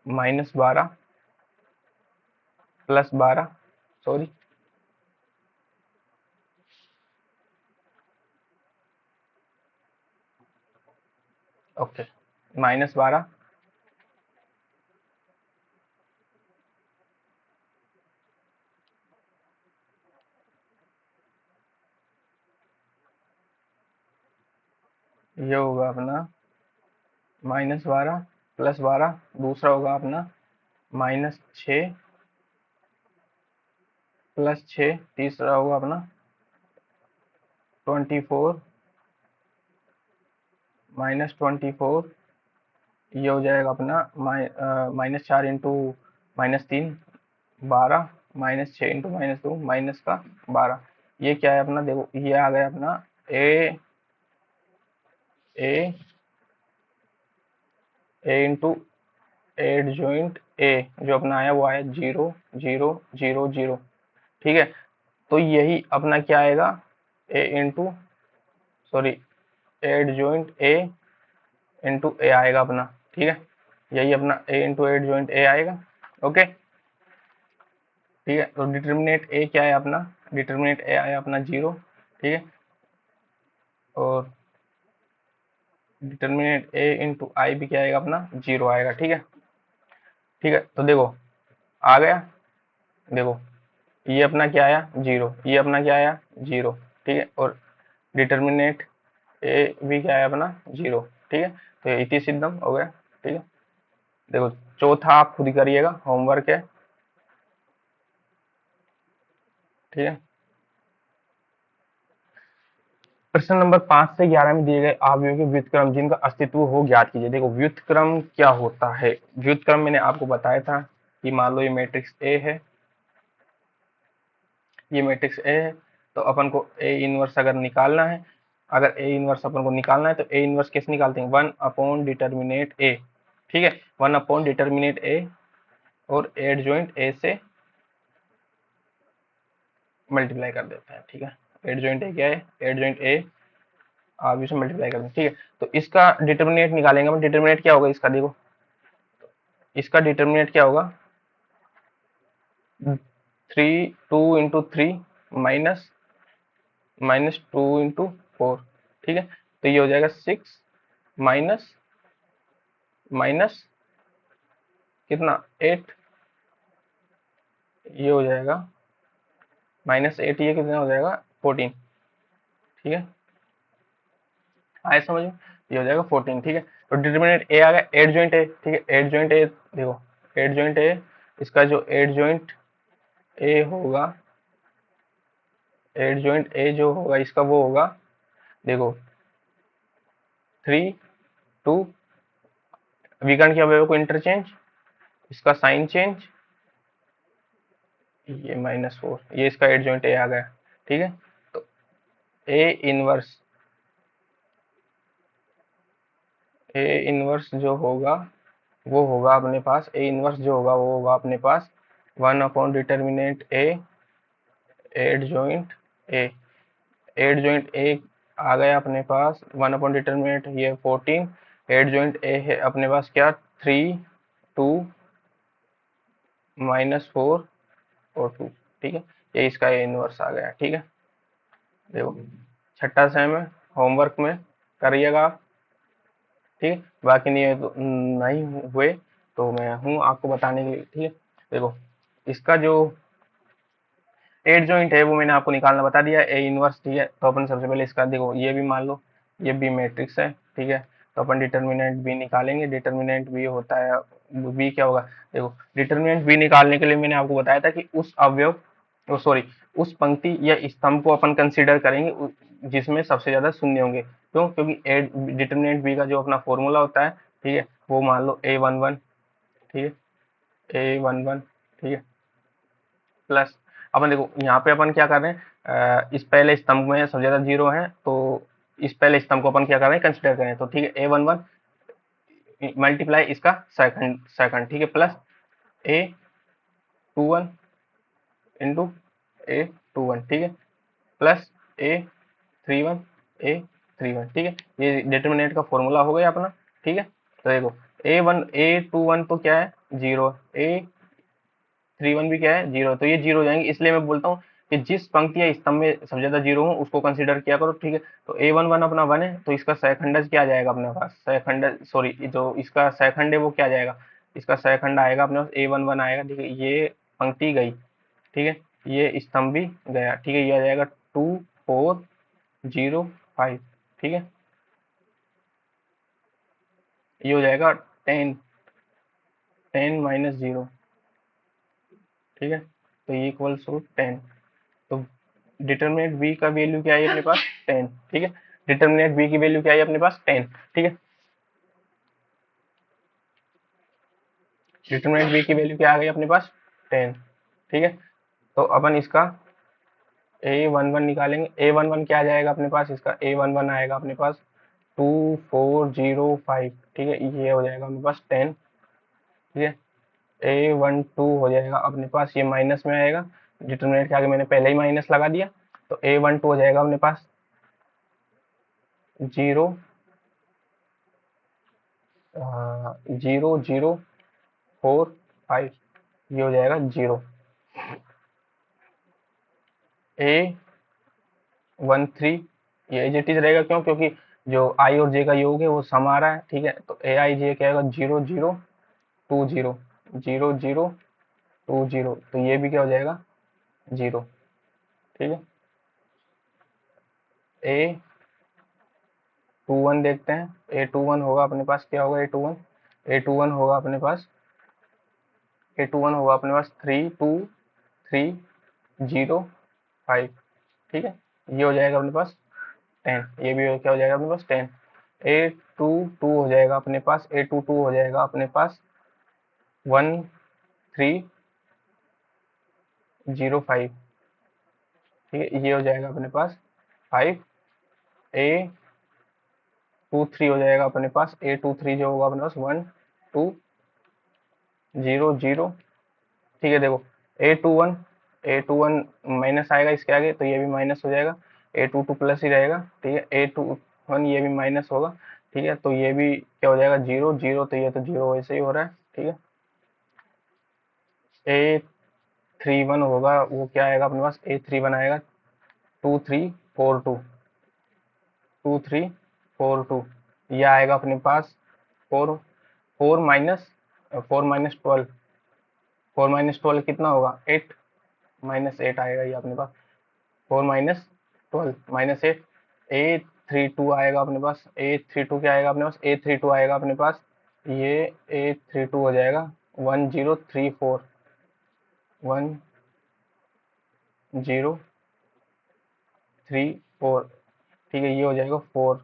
-12 +12, सॉरी, ओके, -12 ये होगा अपना -12 +12, दूसरा होगा अपना -6 +6, तीसरा होगा अपना 24 -24, ये हो जाएगा अपना -4 इंटू -3 12, -6 इंटू -2 माइनस का 12, ये क्या है अपना, देखो ये आ गया अपना ए ए ए इंटू एट जॉइंट ए, जो अपना आया वो आया 0 0 0 0, ठीक है। तो यही अपना क्या आएगा, A into, sorry, adjoint A into A आएगा अपना, ठीक है। यही अपना A into adjoint A आएगा, ओके, ठीक है। तो डिटर्मिनेट ए क्या है अपना, डिटर्मिनेट ए आया अपना 0, ठीक है। और डिटर्मिनेट ए इंटू आई भी क्या आएगा अपना 0 आएगा, ठीक है, ठीक है। तो देखो आ गया, देखो ये अपना क्या आया 0, ये अपना क्या आया 0, ठीक है। और डिटर्मिनेट ए भी क्या है अपना 0, ठीक है। तो ये इति सिद्धम हो गया, ठीक है। देखो चौथा आप खुद ही करिएगा, होमवर्क है, ठीक है। प्रश्न नंबर 5 से 11 में दिए गए अवयवों के व्युत्क्रम जिनका अस्तित्व हो ज्ञात कीजिए। देखो व्युत्क्रम क्या होता है, व्युत्क्रम मैंने आपको बताया था कि मान लो ये मैट्रिक्स ए है, ये मैट्रिक्स ए है, तो अपन को ए इनवर्स अगर निकालना है, अगर ए इनवर्स अपन को निकालना है तो ए इनवर्स कैसे निकालते हैं, 1/डिटर्मिनेट ए, ठीक है, 1/डिटर्मिनेट ए और एड जॉइंट ए से मल्टीप्लाई कर देते हैं, ठीक है। एड जॉइंट ए क्या है, एड जॉइंट ए आप इसे मल्टीप्लाई कर दें, ठीक है। तो इसका डिटर्मिनेट निकालेंगे हम, डिटर्मिनेट क्या होगा इसका, देखो इसका डिटर्मिनेट क्या होगा, 2 इंटू 3 माइनस -2 इंटू 4, ठीक है। तो ये हो जाएगा 6 माइनस माइनस कितना 8, ये हो जाएगा -8, ये कितना हो जाएगा 14, ठीक है, आए समझ में, ये हो जाएगा 14, ठीक है। तो डिटर्मिनेंट ए आ गया, एड जॉइंट ए, ठीक है, एड जॉइंट ए, देखो एड जॉइंट ए, इसका जो एड जॉइंट ए होगा, एड जॉइंट ए जो होगा इसका वो होगा, देखो 3 2, विकर्ण के अवयवों को इंटरचेंज, इसका साइन चेंज, ये -4, ये इसका एड जॉइंट ए आ गया, ठीक है। तो ए इनवर्स, ए इनवर्स जो होगा वो होगा अपने पास, ए इनवर्स जो होगा वो होगा अपने पास 1/डिटर्मिनेंट ए एड जॉइंट ए, एड जॉइंट ए आ गया अपने पास 1/डिटर्मिनेंट ये 14, एड जॉइंट ए है अपने पास क्या 3 2 -4 और 2, ठीक है। ये इसका ए इनवर्स आ गया, ठीक है। देखो छठा सेम है, होमवर्क में करिएगा आप, ठीक है। बाकी नहीं तो नहीं हुए तो मैं हूँ आपको बताने के लिए, ठीक है। देखो इसका जो एड जॉइंट है वो मैंने आपको निकालना बता दिया, ए इनवर्स, ठीक है। तो अपन सबसे पहले इसका देखो ये भी मान लो ये बी मैट्रिक्स है, ठीक है। तो अपन डिटर्मिनेंट बी निकालेंगे, डिटर्मिनेंट बी होता है, बी क्या होगा, देखो डिटर्मिनेंट बी निकालने के लिए मैंने आपको बताया था कि उस अवयव, सॉरी, उस पंक्ति या स्तंभ को अपन कंसीडर करेंगे जिसमें सबसे ज्यादा शून्य होंगे, क्यों, क्योंकि ए डिटर्मिनेंट बी का जो अपना फॉर्मूला होता है, ठीक है, वो मान लो A11, ठीक है, A11, ठीक है, प्लस अपन देखो यहाँ पे अपन क्या कर रहे हैं, इस पहले स्तंभ में सबसे ज्यादा 0 है, तो इस पहले स्तंभ को अपन क्या कर रहे हैं कंसिडर करें, तो ठीक है A11 मल्टीप्लाई इसका सेकंड सेकंड, ठीक है, प्लस A21 इंटू A21, ठीक है, प्लस A31 A31, ठीक है। ये डिटर्मिनेंट का फॉर्मूला हो गया अपना, ठीक है। तो देखो A21 तो क्या है, 0, A31 भी क्या है, 0, तो ये 0 हो जाएंगे। इसलिए मैं बोलता हूँ कि जिस पंक्ति या स्तंभ में सबसे ज्यादा 0 हो उसको कंसीडर किया करो, ठीक है। तो A11 अपना 1 है, तो इसका सहखंडज क्या आ जाएगा अपने पास, सहखंड सॉरी, जो इसका सहखंड है वो क्या आ जाएगा, इसका सहखंड आएगा अपने पास A11 आएगा, ठीक है। ये पंक्ति गई, ठीक है, ये स्तंभ भी गया, ठीक है। ये आ जाएगा 2405, ठीक है। ये हो जाएगा 10, 10 - 0, ठीक है। तो ये इक्वल्स टू 10। तो डिटर्मिनेंट बी का वैल्यू क्या है अपने पास, 10, ठीक है। डिटर्मिनेंट बी की वैल्यू क्या है अपने पास, 10, ठीक है। डिटर्मिनेंट बी की वैल्यू क्या आ गई अपने पास, 10, ठीक है। तो अपन इसका A11 निकालेंगे। A11 क्या आ जाएगा अपने पास, इसका A11 आएगा अपने पास 2405, ठीक है। ये हो जाएगा अपने पास 10, ठीक है। A12 हो जाएगा अपने पास, ये माइनस में आएगा, डिटर्मिनेंट के आगे मैंने पहले ही माइनस लगा दिया, तो A12 हो जाएगा अपने पास 0, 0, 0, 4, 5, ये हो जाएगा 0। A13 ये एज इट इज रहेगा, क्यों, क्योंकि जो आई और जे का योग है वो सम आ रहा है, ठीक है। तो AI क्या आएगा, 0, 0, 2, 0, 0, 0, 2, 0, तो ये भी क्या हो जाएगा, 0, ठीक है। A21 देखते हैं। A21 होगा अपने पास, क्या होगा A21 होगा अपने पास, A21 होगा अपने पास 32305, ठीक है। ये हो जाएगा अपने पास 10, ये भी क्या हो जाएगा अपने पास 10। A22 हो जाएगा अपने पास, A22 हो जाएगा अपने पास 1305, ठीक है। ये हो जाएगा अपने पास 5। A23 हो जाएगा अपने पास, A23 जो होगा अपने पास 1200, ठीक है। देखो A21, A21 माइनस आएगा इसके आगे, तो ये भी माइनस हो जाएगा। A22 प्लस ही रहेगा, ठीक है। A21 ये भी माइनस होगा, ठीक है। तो ये भी क्या हो जाएगा, 0, 0, तो ये तो 0 वैसे ही हो रहा है, ठीक है। A31 होगा वो क्या आएगा अपने पास, A31 आएगा 2342, ये आएगा अपने पास 4, 4 - 12, 4 - 12 कितना होगा, 8, -8 आएगा ये अपने पास, 4 - 12 -8, A32 आएगा अपने पास, A32 क्या आएगा अपने पास, A32 आएगा अपने पास, ये A32 हो जाएगा 1034, 1034, ठीक है। ये हो जाएगा 4,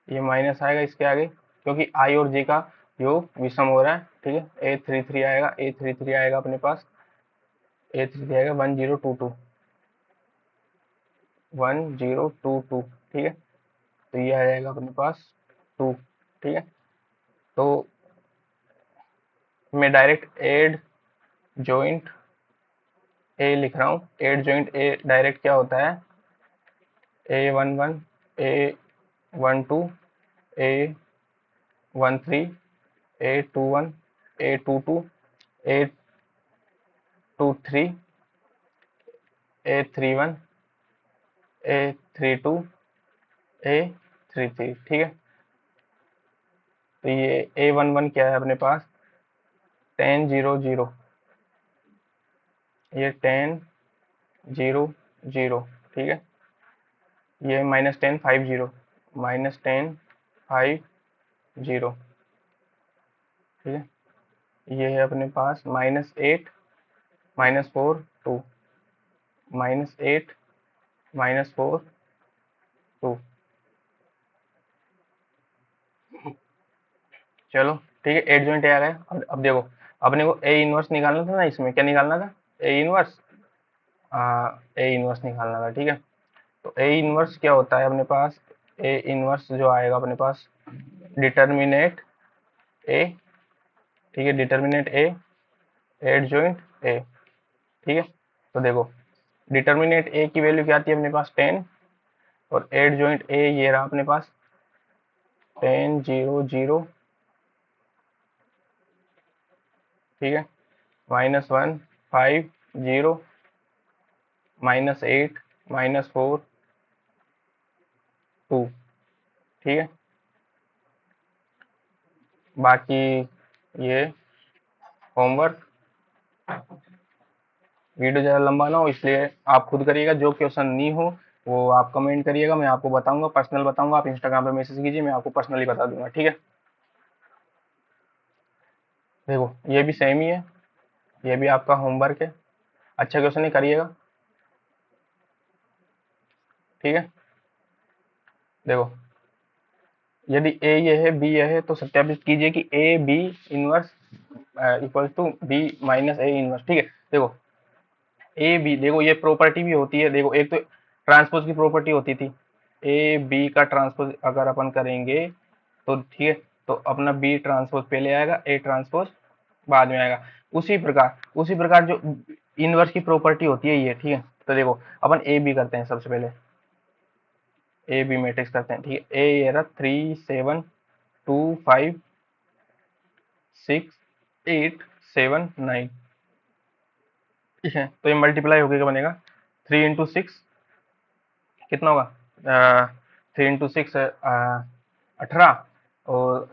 ये माइनस आएगा इसके आगे, क्योंकि आई और जे का योग विषम हो रहा है, ठीक है। A33 आएगा, A33 आएगा अपने पास, A33 आएगा 1022, ठीक है। तो ये आ जाएगा अपने पास 2, ठीक है। तो मैं डायरेक्ट एड जॉइंट ए लिख रहा हूँ। एड जॉइंट ए डायरेक्ट क्या होता है, A11, A12, A13, A21, A22, A23, A31, A32, A33, ठीक है। तो ये A11 क्या है अपने पास, 1000, ये 1000, ठीक है। ये -1050, -1050, ठीक है। ये है अपने पास -8, -4, 2, -8, -4, 2, चलो ठीक है। एट जॉइंट आ गया। अब देखो, अपने को ए इनवर्स निकालना था ना, इसमें क्या निकालना था, ए इनवर्स, ए इनवर्स निकालना था, ठीक है। तो ए इनवर्स क्या होता है अपने पास, ए इनवर्स जो आएगा अपने पास, डिटर्मिनेट ए, ठीक है, डिटर्मिनेट ए, एड जॉइंट ए, ठीक है। तो देखो डिटर्मिनेट ए की वैल्यू क्या आती है अपने पास, 10, और एड जॉइंट ए ये रहा अपने पास 10, 0, 0, ठीक है, -1 5 0 -8 -4 2। ठीक है, बाकी ये होमवर्क, वीडियो ज़्यादा लंबा ना हो इसलिए आप खुद करिएगा। जो क्वेश्चन नहीं हो वो आप कमेंट करिएगा, मैं आपको बताऊंगा, पर्सनल बताऊंगा। आप इंस्टाग्राम पे मैसेज कीजिए, मैं आपको पर्सनली बता दूंगा। ठीक है, देखो ये भी सेम ही है, ये भी आपका होमवर्क है। अच्छा क्वेश्चन ही करिएगा। ठीक है, देखो यदि ए ये है बी ये है तो सत्यापित कीजिए कि A B inverse equal to B minus A inverse. ठीक है, देखो ए बी, देखो ये प्रॉपर्टी भी होती है। देखो एक तो ट्रांसपोज की प्रॉपर्टी होती थी, ए बी का ट्रांसपोज अगर अपन करेंगे तो ठीक है, तो अपना बी ट्रांसपोज पहले आएगा, ए ट्रांसपोज बाद में आएगा। उसी प्रकार जो इनवर्स की प्रॉपर्टी होती है ये। ठीक है, तो देखो अपन ए बी करते हैं सबसे पहले, ए बी मैट्रिक्स करते हैं। ठीक है, ए ये रहा 3 7 2 5 6 8 7 9। ठीक है, तो ये मल्टीप्लाई होकर क्या बनेगा, 3 × 6 कितना होगा, 3 × 6 18, और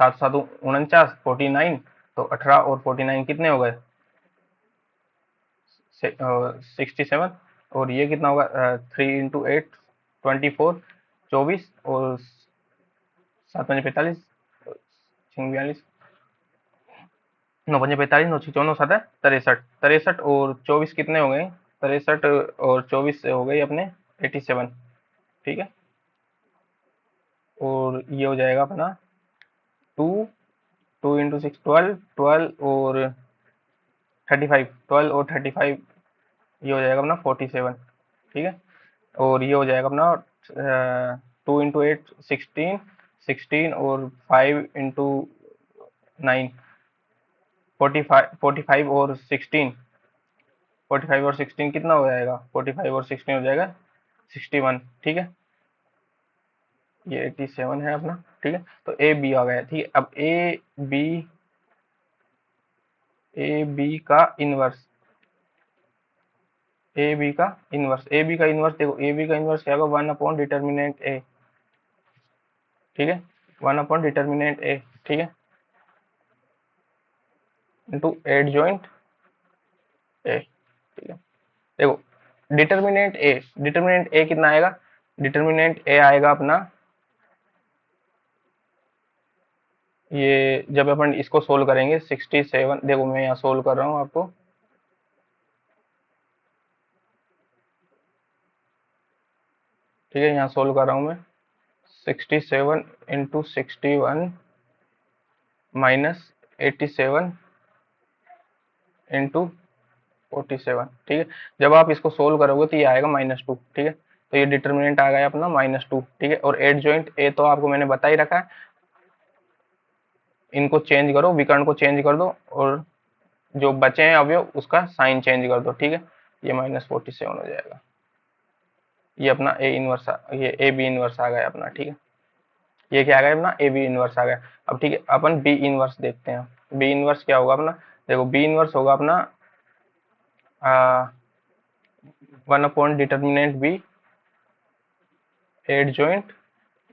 7 7 49 49। तो 18 और 49 कितने हो गए, 67। और ये कितना होगा, 3 × 8 24 24, और 7 5 45 46 9 5 45 9 6 14 7 63 63, और 24 कितने हो गए, 63 और 24 से हो गई अपने 87। ठीक है, और ये हो जाएगा अपना 2 2 × 6 12 12, और 35 12 और 35, ये हो जाएगा अपना 47। ठीक है, और ये हो जाएगा अपना 2 × 8 16 16, और 5 × 9 45 45, और 16 45 और 16 कितना हो जाएगा, 45 और 16 हो जाएगा 61। ठीक है, ये 87 है अपना। ठीक है, तो ए बी आ गया। ठीक है, अब ए बी का इनवर्स, ए बी का इनवर्स देखो, ए बी का इनवर्स क्या होगा, 1/डिटर्मिनेंट ए। ठीक है, 1/डिटर्मिनेंट ए। ठीक है, इंटू एडजॉइंट ए। ठीक है, देखो डिटर्मिनेंट ए कितना आएगा, डिटर्मिनेंट ए आएगा अपना, ये जब अपन इसको सोल्व करेंगे 67, देखो मैं यहाँ सोल्व कर रहा हूँ आपको। ठीक है, यहाँ सोल्व कर रहा हूँ मैं, 67 × 61 -87 × 47। ठीक है, जब आप इसको सोल्व करोगे तो ये आएगा -2। ठीक है, तो ये डिटर्मिनेंट आ गया अपना -2। ठीक है, और एड जॉइंट ए तो आपको मैंने बता ही रखा है, इनको चेंज करो, विकर्ण को चेंज कर दो, और जो बचे हैं अवयव उसका साइन चेंज कर दो। ठीक है, ये -47 हो जाएगा। ये अपना ए इनवर्स, ये ए बी इनवर्स आ गया अपना। ठीक है, ये क्या आ गया अपना, ए बी इनवर्स आ गया। अब ठीक है, अपन बी इनवर्स देखते हैं। बी इनवर्स क्या होगा अपना, देखो बी इनवर्स होगा अपना 1/डिटर्मिनेंट बी एड जॉइंट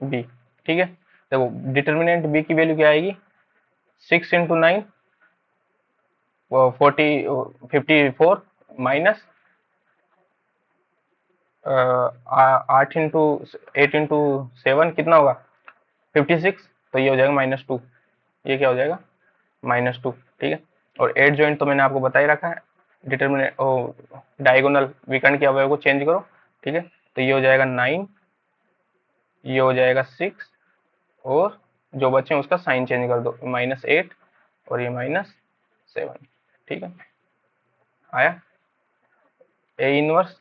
बी। ठीक है, देखो डिटर्मिनेंट बी की वैल्यू क्या आएगी, 6 × 9 40 54, माइनस 8 × 7 कितना होगा, 56। तो ये हो जाएगा -2, ये क्या हो जाएगा, -2। ठीक है, और एड जॉइंट तो मैंने आपको बता ही रखा है, डिटर्मिनेंट डायगोनल विकर्ण के अवयव को चेंज करो। ठीक है, तो ये हो जाएगा 9, ये हो जाएगा 6, और जो बचे हैं उसका साइन चेंज कर दो, -8 और ये -7। ठीक है, आया। ए इनवर्स,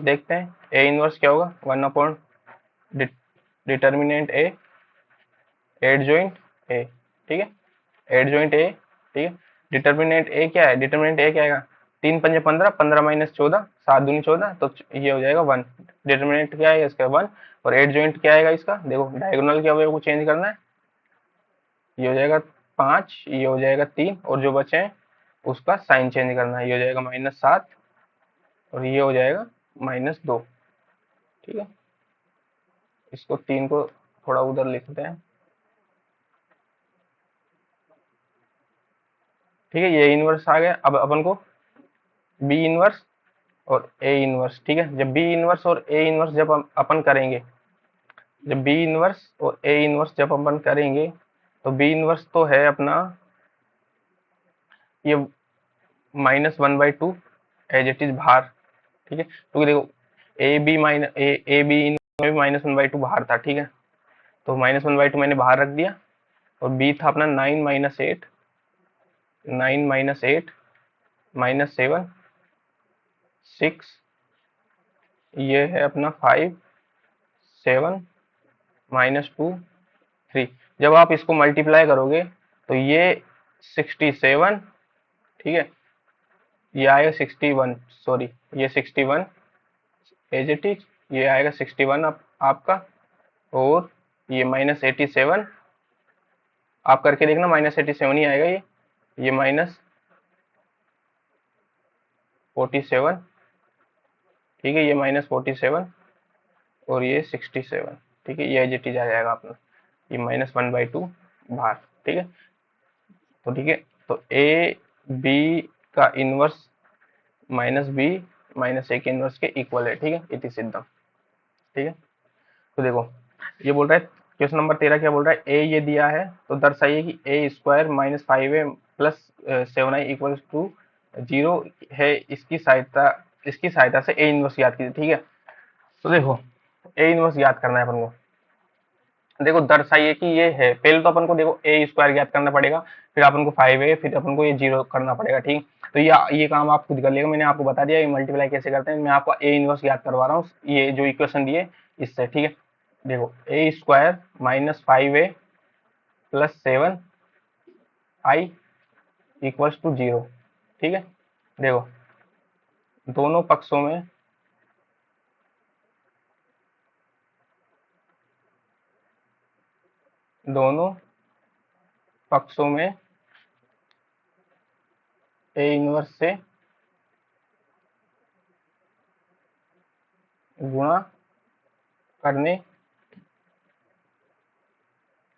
देखते हैं। ए इनवर्स क्या होगा, 1 डिटर्मिनेंट ए एड जॉइंट ए। ठीक है, एड जॉइंट ए। ठीक है, डिटर्मिनेंट ए क्या है, डिटर्मिनेंट ए क्या आएगा, 3 × 5 = 15, 15 - 14 7 दूनी 14, तो ये हो जाएगा 1। डिटर्मिनेंट क्या है इसका, 1। और एड जॉइंट क्या आएगा इसका, देखो डायगोनल के अवयव को चेंज करना है, ये हो जाएगा 5, ये हो जाएगा 3, और जो बचे हैं उसका साइन चेंज करना है, ये हो जाएगा -7 और ये हो जाएगा -2। ठीक है, इसको 3 को थोड़ा उधर लिखते हैं। ठीक है, ये इनवर्स आ गया। अब अपन को बी इनवर्स और ए इनवर्स, ठीक है, जब बी इनवर्स और ए इनवर्स जब अपन करेंगे, जब बी इनवर्स और ए इनवर्स जब अपन करेंगे, तो बी इनवर्स तो है अपना ये -1/2 एज इट इज बाहर। ठीक है, क्योंकि देखो A B minus A B inverse में भी -1/2 बाहर था। ठीक है, तो -1/2 मैंने बाहर रख दिया, और बी था अपना 9 - 8, 9 - 8 -7 6, ये है अपना 5 7 -2 3। जब आप इसको मल्टीप्लाई करोगे तो ये 67, ठीक है, ये आएगा 61, सॉरी ये 61 एज इट इज, ये आएगा 61 आपका, और ये -87, आप करके देखना -87 ही आएगा, ये -47, ठीक है, ये -47 और ये 67। ठीक है, ये एज इट इज आ जाएगा अपना, ये -1/2 बाहर। ठीक है, तो ठीक है, तो ए बी का इनवर्स -b -a के इनवर्स के इक्वल है। ठीक है, इति सिद्धम। ठीक है, तो देखो ये बोल रहा है क्वेश्चन नंबर 13, क्या बोल रहा है, ए ये दिया है तो दर्शाइए कि a² -5a + 7i = 0 है, इसकी सहायता से ए इनवर्स याद कीजिए। ठीक है, तो देखो ए इनवर्स याद करना है अपन को। देखो दर्शाइए कि ये है, पहले तो अपन को देखो a² याद करना पड़ेगा, फिर अपन को 5a, फिर अपन को ये 0 करना पड़ेगा। ठीक, तो ये काम आप खुद कर लेगा, मैंने आपको बता दिया ये मल्टीप्लाई कैसे करते हैं, मैं आपको ए इनवर्स याद करवा रहा हूँ ये जो इक्वेशन दिए इससे। ठीक है, देखो a² -5a + 7i = 0। ठीक है, देखो दोनों पक्षों में दोनों पक्षों में ए इनवर्स से गुणा करने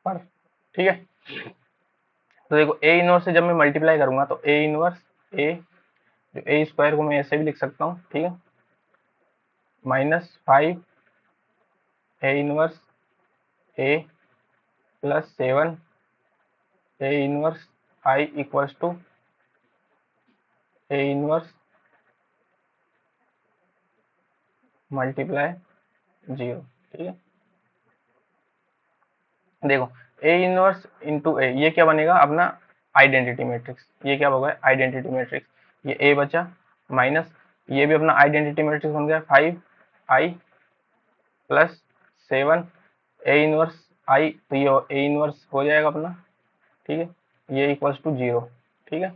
पर। ठीक है, तो देखो ए इनवर्स से जब मैं मल्टीप्लाई करूंगा तो ए इनवर्स ए, जो a² को मैं ऐसे भी लिख सकता हूँ। ठीक है, -5 A inverse A + 7 A inverse i = A inverse × 0। ठीक है, देखो ए इनवर्स इंटू ए, ये क्या बनेगा अपना आइडेंटिटी मैट्रिक्स, ये क्या होगा आइडेंटिटी मैट्रिक्स, ये ए बचा माइनस, ये भी अपना आइडेंटिटी मैट्रिक्स बन गया 5i + 7 ए इनवर्स आई, तो ये ए इनवर्स हो जाएगा अपना। ठीक है, ये = 0। ठीक है,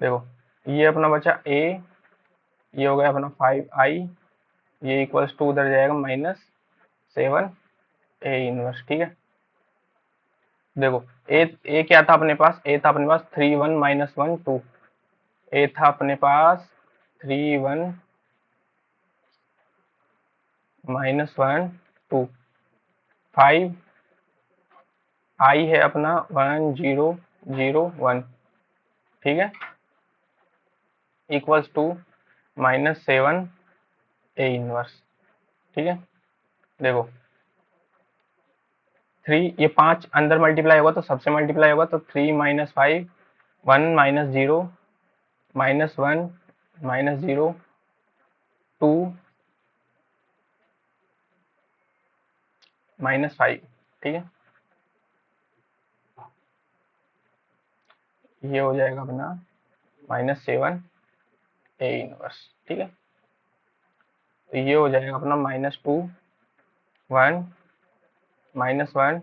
देखो ये अपना बचा ए, ये हो गया अपना 5i, ये = उधर जाएगा -7 ए इनवर्स। ठीक है, देखो ए क्या था अपने पास, ए था अपने पास 3 1 -1 2, ए था अपने पास 3 1 -1 2, 5 आई है अपना 1 0 0 1। ठीक है, = -7 ए इनवर्स। ठीक है, देखो 3, ये 5 अंदर मल्टीप्लाई होगा तो सबसे मल्टीप्लाई होगा, तो 3 - 5 1 - 0 -1 -0 2 -5। ठीक है, ये हो जाएगा अपना -7 ए इनवर्स। ठीक है, तो ये हो जाएगा अपना -2 1 -1 -3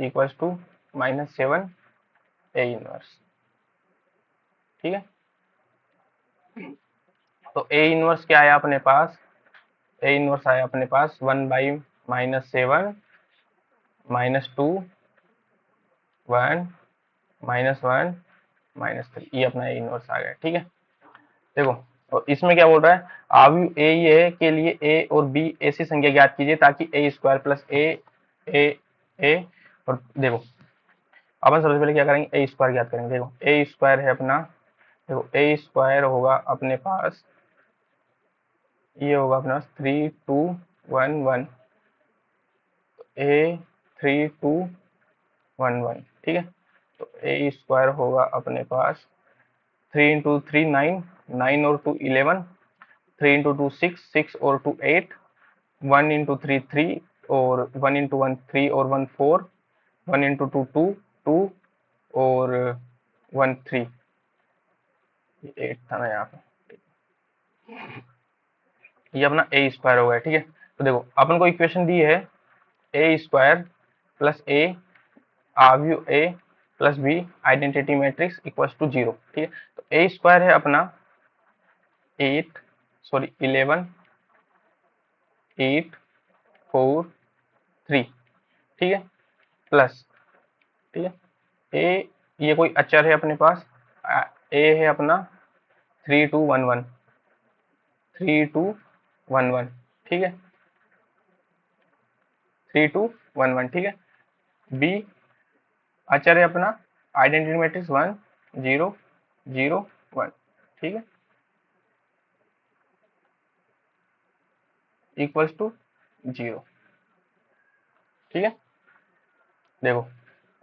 = -7 ए इनवर्स। ठीक है, तो ए इनवर्स क्या आया अपने पास, ए इनवर्स आया अपने पास 1/, -7 -2 1 -1 -3, ये अपना इनवर्स आ गया। ठीक है, देखो और इसमें क्या बोल रहा है, आव्यूह ए ये के लिए ए और बी ऐसी संख्या ज्ञात कीजिए ताकि ए स्क्वायर प्लस ए ए और देखो अपन सबसे पहले क्या करेंगे, ए स्क्वायर ज्ञात करेंगे। देखो ए स्क्वायर है अपना, देखो ए स्क्वायर होगा अपने पास, ये होगा अपने पास 3211 ए 3211। ठीक है, तो ए स्क्वायर होगा अपने पास 3 इंटू 3 9, 9 और 2 11, 3 इंटू 2 6, 6 और 2 8, 1 इंटू 3 3 और 1 इंटू 1 3 और 1 4, 1 इंटू 2 2 2 और 1 3, 8 था ना यहाँ पे, ये अपना ए स्क्वायर हो गया। ठीक है, तो देखो अपन को इक्वेशन दी है ए स्क्वायर प्लस ए आव्यूह A plus B identity matrix equals to 0। ठीक है, तो ए स्क्वायर है अपना 11 8 4 3। ठीक है, प्लस, ठीक है, ए ये कोई अचर है अपने पास, ए है अपना 3211 3211। ठीक है, 3211। ठीक है, बी अचर है अपना आइडेंटिटी मैट्रिक्स 1 0 0 1। ठीक है, इक्वल्स टू 0। ठीक है, देखो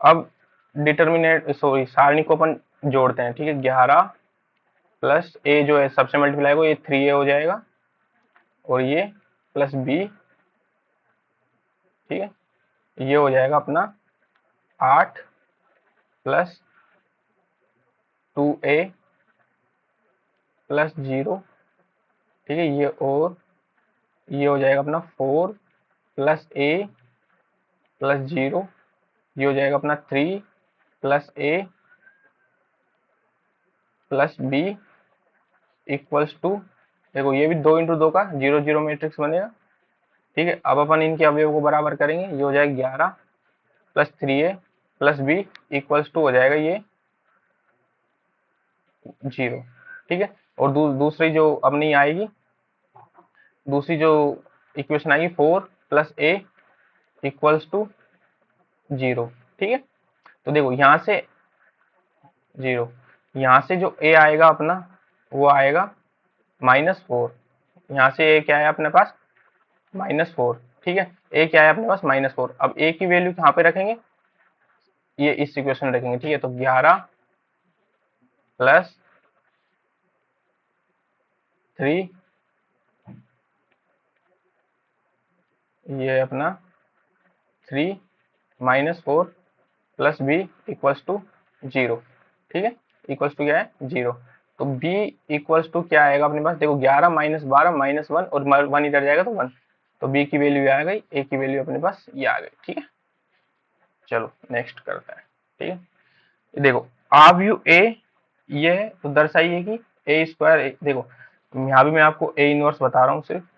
अब डिटर्मिनेट सॉरी सारणी को अपन जोड़ते हैं। ठीक है, 11 प्लस ए जो है सबसे मल्टीप्लाई होगा, ये 3a हो जाएगा और ये प्लस बी। ठीक है, ये हो जाएगा अपना 8 प्लस 2a प्लस 0। ठीक है, ये और ये हो जाएगा अपना 4 प्लस a प्लस 0, ये हो जाएगा अपना 3 plus a plus b equals to, देखो ये भी 2 इंटू 2 का 0 0 मैट्रिक्स बनेगा। ठीक है, अब अपन इनके अवयव को बराबर करेंगे, ये हो जाएगा 11 plus 3a plus b equals to हो जाएगा ये 0। ठीक है, और दूसरी जो अपनी आएगी, दूसरी जो इक्वेशन आएगी 4 प्लस a इक्वल्स टू 0। ठीक है, तो देखो यहाँ से 0, यहाँ से जो a आएगा अपना वो आएगा -4, यहाँ से a क्या है अपने पास -4। ठीक है, a क्या है अपने पास -4। अब a की वैल्यू कहाँ पे रखेंगे, ये इस इक्वेशन में रखेंगे। ठीक है, तो 11 प्लस 3, ये अपना 3 -4 प्लस b इक्वल्स टू 0। ठीक है, इक्वल्स टू क्या है 0। तो b इक्वल्स टू क्या आएगा अपने पास, देखो 11 -12 -1 और 1 इधर जाएगा तो 1, तो b की वैल्यू आ गई, a की वैल्यू अपने पास ये आ गई। ठीक है, चलो नेक्स्ट करते हैं। ठीक है, देखो आव्यूह ए ये है, तो दर्शाइए कि ए स्क्वायर, देखो यहाँ भी मैं आपको ए इनवर्स बता रहा हूँ, सिर्फ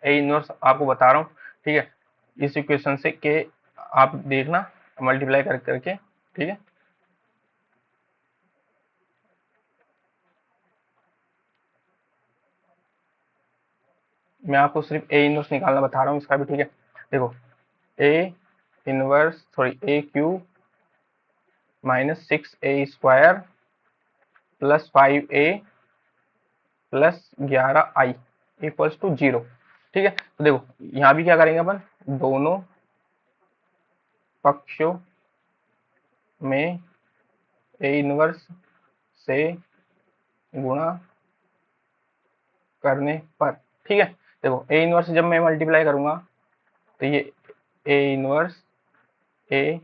ए इनवर्स आपको बता रहा हूँ। ठीक है, इस इक्वेशन से के आप देखना मल्टीप्लाई कर करके। ठीक है, मैं आपको सिर्फ ए इनवर्स निकालना बता रहा हूँ इसका भी। ठीक है, देखो A inverse sorry A cube -6a square plus 5a plus 11i equals to 0। ठीक है, तो देखो यहाँ भी क्या करेंगे अपन, दोनों पक्षों में ए इनवर्स से गुणा करने पर। ठीक है, देखो ए इनवर्स जब मैं मल्टीप्लाई करूंगा तो ये A inverse A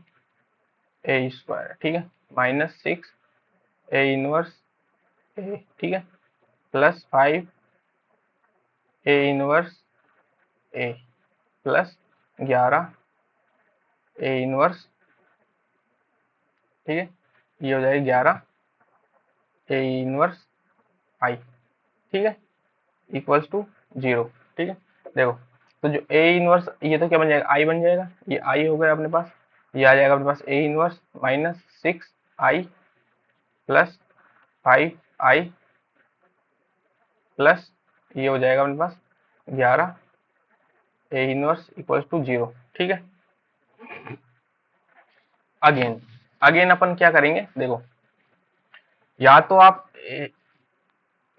A square. ठीक है, -6 ए इनवर्स ए। ठीक है, plus 5 A inverse A plus 11 A inverse. ठीक है, ये हो जाएगा 11 ए इनवर्स आई। ठीक है, इक्वल्स टू 0। ठीक है, देखो तो जो ए इनवर्स, ये तो क्या बन जाएगा, आई बन जाएगा, ये आई हो गया अपने पास, ये आ जाएगा अपने पास A inverse minus 6 I plus 5 I plus ये हो जाएगा अपने पास 11 ए इनवर्स इक्वल्स टू 0। ठीक है, अगेन अगेन अपन क्या करेंगे, देखो या तो आप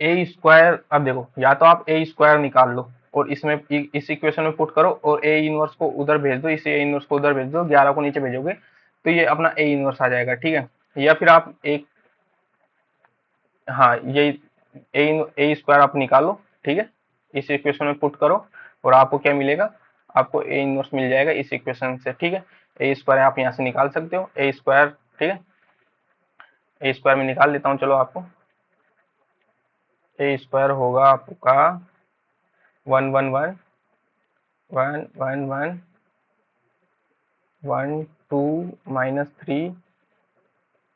ए स्क्वायर, अब देखो या तो आप ए स्क्वायर निकाल लो और इसमें इस इक्वेशन में पुट करो और ए इनवर्स को उधर भेज दो, इस ए इनवर्स को उधर भेज दो, 11 को नीचे भेजोगे तो ये अपना ए इनवर्स आ जाएगा। ठीक है, या फिर आप एक, हाँ ये ए स्क्वायर आप निकालो, ठीक है, इस इक्वेशन में पुट करो और आपको क्या मिलेगा, आपको ए इनवर्स मिल जाएगा इस इक्वेशन से। ठीक है, ए स्क्वायर आप यहाँ से निकाल सकते हो, ए स्क्वायर, ठीक है, ए स्क्वायर में निकाल देता हूँ चलो आपको। ए स्क्वायर होगा आपका 1 1 1 1 1 2 -3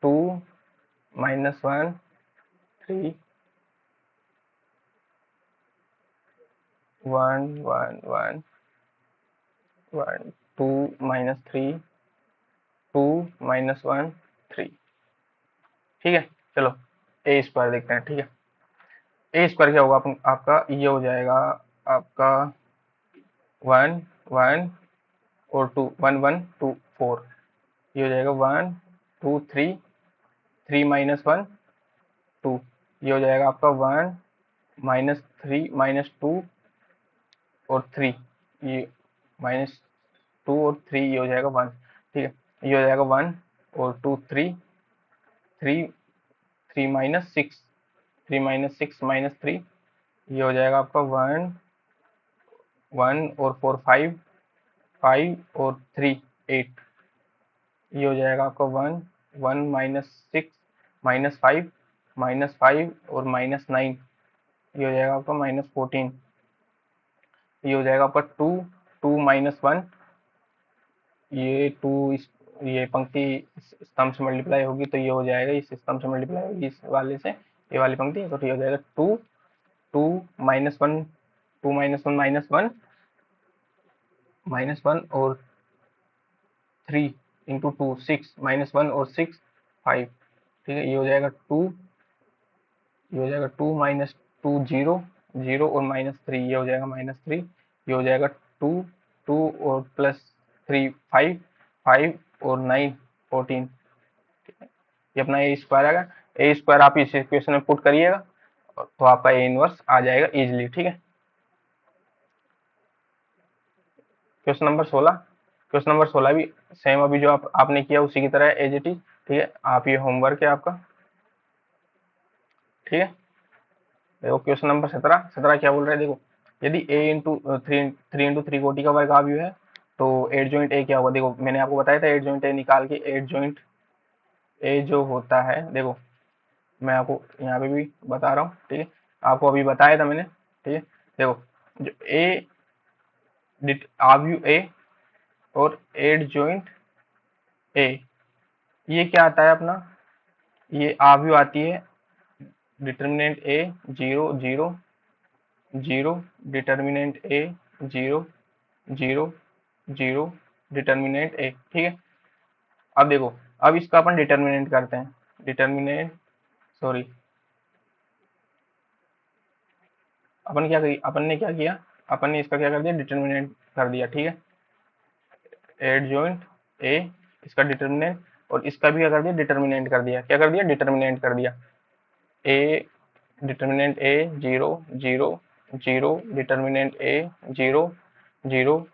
2 -1 3 1 1 1 2 -3 2 -1 3। ठीक है, चलो ए स्क्वायर देखते हैं। ठीक है, ए स्क्वायर क्या होगा आपका, ये हो जाएगा आपका 1 1 और 2, 1 1 2 4, ये हो जाएगा 1 2 3 3 -1 2, ये हो जाएगा आपका 1 -3 -2 और 3, ये -2 और 3, ये हो जाएगा 1। ठीक है, ये हो जाएगा 1 और 2 3 3 3 -6 3 -6 -3, ये हो जाएगा आपका 1 1 और 4 5 5 और 3 8, ये हो जाएगा आपका 1 1 -6 -5 -5 और -9, ये हो जाएगा आपका -14, ये हो जाएगा आपका 2 2 -1, ये 2 ये पंक्ति स्तंभ से मल्टीप्लाई होगी तो ये हो जाएगा, इस स्तंभ से मल्टीप्लाई होगी इस वाले से, ये वाली पंक्ति, तो ये हो जाएगा 2 2 -1 2 -1 -1 और 3 इंटू 2 6 -1 और 6 5। ठीक है, ये हो जाएगा 2, ये हो जाएगा 2 -2 0 0 और -3, ये हो जाएगा -3, ये हो जाएगा 2 2 और +3 5 5 और 9 14। ठीक है, ये अपना ए स्क्वायर आएगा। ए स्क्वायर आप इस इक्वेशन में पुट करिएगा तो आपका ए इनवर्स आ जाएगा इजिली। ठीक है, क्वेश्चन नंबर 16, क्वेश्चन नंबर 16 भी सेम अभी जो आपने किया उसी की तरह एज इट इज। ठीक है, आप ये होमवर्क है आपका। ठीक है, देखो क्वेश्चन नंबर 17, 17 क्या बोल रहा है, देखो यदि a इंटू 3 कोटि का वर्ग आव्यूह है तो एट जॉइंट ए क्या होगा। देखो मैंने आपको बताया था एट जॉइंट ए निकाल के, एट जॉइंट ए जो होता है, देखो मैं आपको यहाँ पे भी बता रहा हूँ। ठीक है, आपको अभी बताया था मैंने। ठीक है, देखो जो ए आव्यूह ए और एट जॉइंट ए, ये क्या आता है अपना, ये आव्यूह आती है determinant A 0 0 0, determinant A 0 0 0, determinant A. ठीक है, अब देखो अब इसका अपन डिटर्मिनेंट करते हैं, डिटर्मिनेंट, सॉरी अपन ने क्या किया, अपन ने इसका क्या कर दिया, डिटर्मिनेंट कर दिया। ठीक है, एट जॉइंट ए, इसका डिटर्मिनेंट, और इसका भी क्या कर दिया, डिटर्मिनेंट कर दिया। क्या कर दिया, डिटर्मिनेंट कर दिया। A determinant A 0 0 0, determinant A 0 0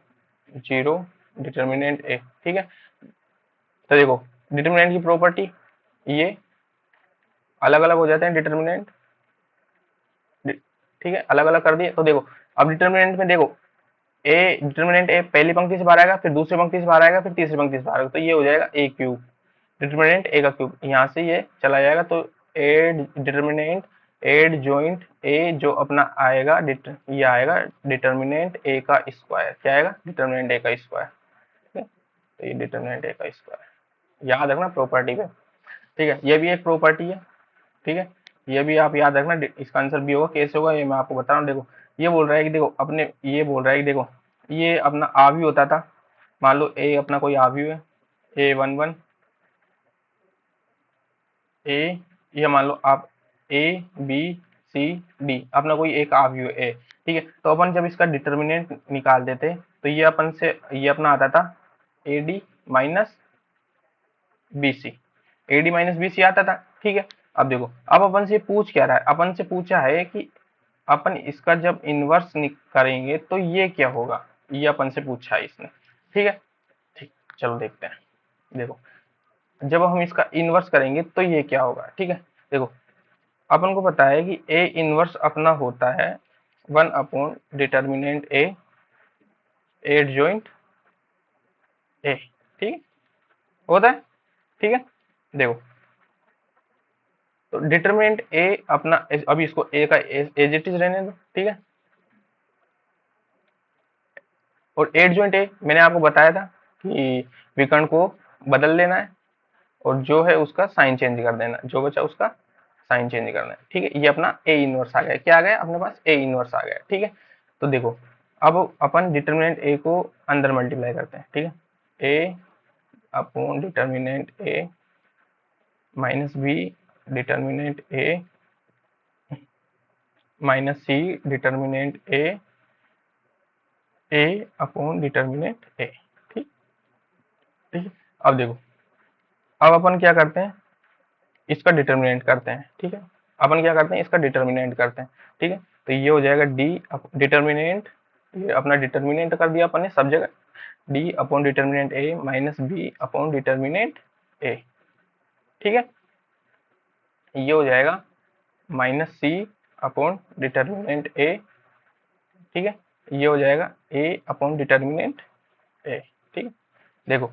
0, determinant A. ठीक है, तो देखो डिटर्मिनेंट की प्रॉपर्टी, ये अलग अलग हो जाते हैं डिटर्मिनेंट। ठीक है, अलग अलग कर दिए तो देखो अब डिटर्मिनेंट में देखो ए, डिटर्मिनेंट ए पहली पंक्ति से बाहर आएगा, फिर दूसरी पंक्ति से बाहर आएगा, फिर तीसरी पंक्ति से बाहर आएगा, तो ये हो जाएगा ए क्यूब, डिटर्मिनेंट ए का क्यूब, यहाँ से ये चला जाएगा तो ए डिटर्मिनेंट एट जॉइंट ए जो अपना आएगा ये आएगा डिटर्मिनेंट ए का स्क्वायर। क्या आएगा, डिटर्मिनेंट ए का स्क्वायर। ठीक है, तो ये डिटर्मिनेंट ए का स्क्वायर याद रखना प्रॉपर्टी पे। ठीक है, ये भी एक प्रॉपर्टी है। ठीक है, ये भी आप याद रखना, इसका आंसर भी होगा, कैसे होगा ये मैं आपको बता रहा हूँ। देखो ये बोल रहा है कि देखो अपने, ये बोल रहा है कि देखो ये अपना आव्यूह होता था, मान लो ए अपना कोई आव्यूह है, A11 ए, ये मान लो आप ABCD अपना कोई एक आव्यूह है, ठीक है। तो अपन जब इसका डिटर्मिनेंट निकाल देते तो ये अपन से ये अपना आता था AD minus BC, AD minus BC आता था, ठीक है। अब देखो, अब अपन से पूछ क्या रहा है, अपन से पूछा है कि अपन इसका जब इनवर्स करेंगे तो ये क्या होगा, ये अपन से पूछा है इसने, ठीक है। ठीक, चलो देखते हैं। देखो, जब हम इसका इनवर्स करेंगे तो ये क्या होगा, ठीक है। देखो, अपन को पता है कि ए इनवर्स अपना होता है 1/डिटर्मिनेंट ए एडजॉइंट ए, ठीक है, होता है, ठीक है। देखो, तो डिटर्मिनेंट ए अपना अभी इसको ए का एज इट इज रहने दो, ठीक है। और एडजॉइंट ए मैंने आपको बताया था कि विकर्ण को बदल लेना है और जो है उसका साइन चेंज कर देना, जो बचा उसका साइन चेंज करना है, ठीक है। ये अपना ए इनवर्स आ गया, क्या आ गया अपने पास, ए इनवर्स आ गया, ठीक है। तो देखो, अब अपन डिटर्मिनेंट ए को अंदर मल्टीप्लाई करते हैं, ठीक है। ए upon determinant A minus B determinant A minus C determinant A upon determinant A, ठीक, ठीक है। अब देखो, अब अपन क्या करते हैं, इसका डिटर्मिनेंट करते हैं, ठीक है। अपन क्या करते हैं, इसका डिटर्मिनेंट करते हैं, ठीक है। तो ये हो जाएगा डी डिटर्मिनेंट, ये अपना डिटर्मिनेंट कर दिया अपन ने सब जगह, D upon determinant A minus B upon determinant A, ठीक है। ये हो जाएगा minus C upon determinant A, ठीक है। ये हो जाएगा ए अपॉन डिटर्मिनेंट ए, ठीक है। देखो,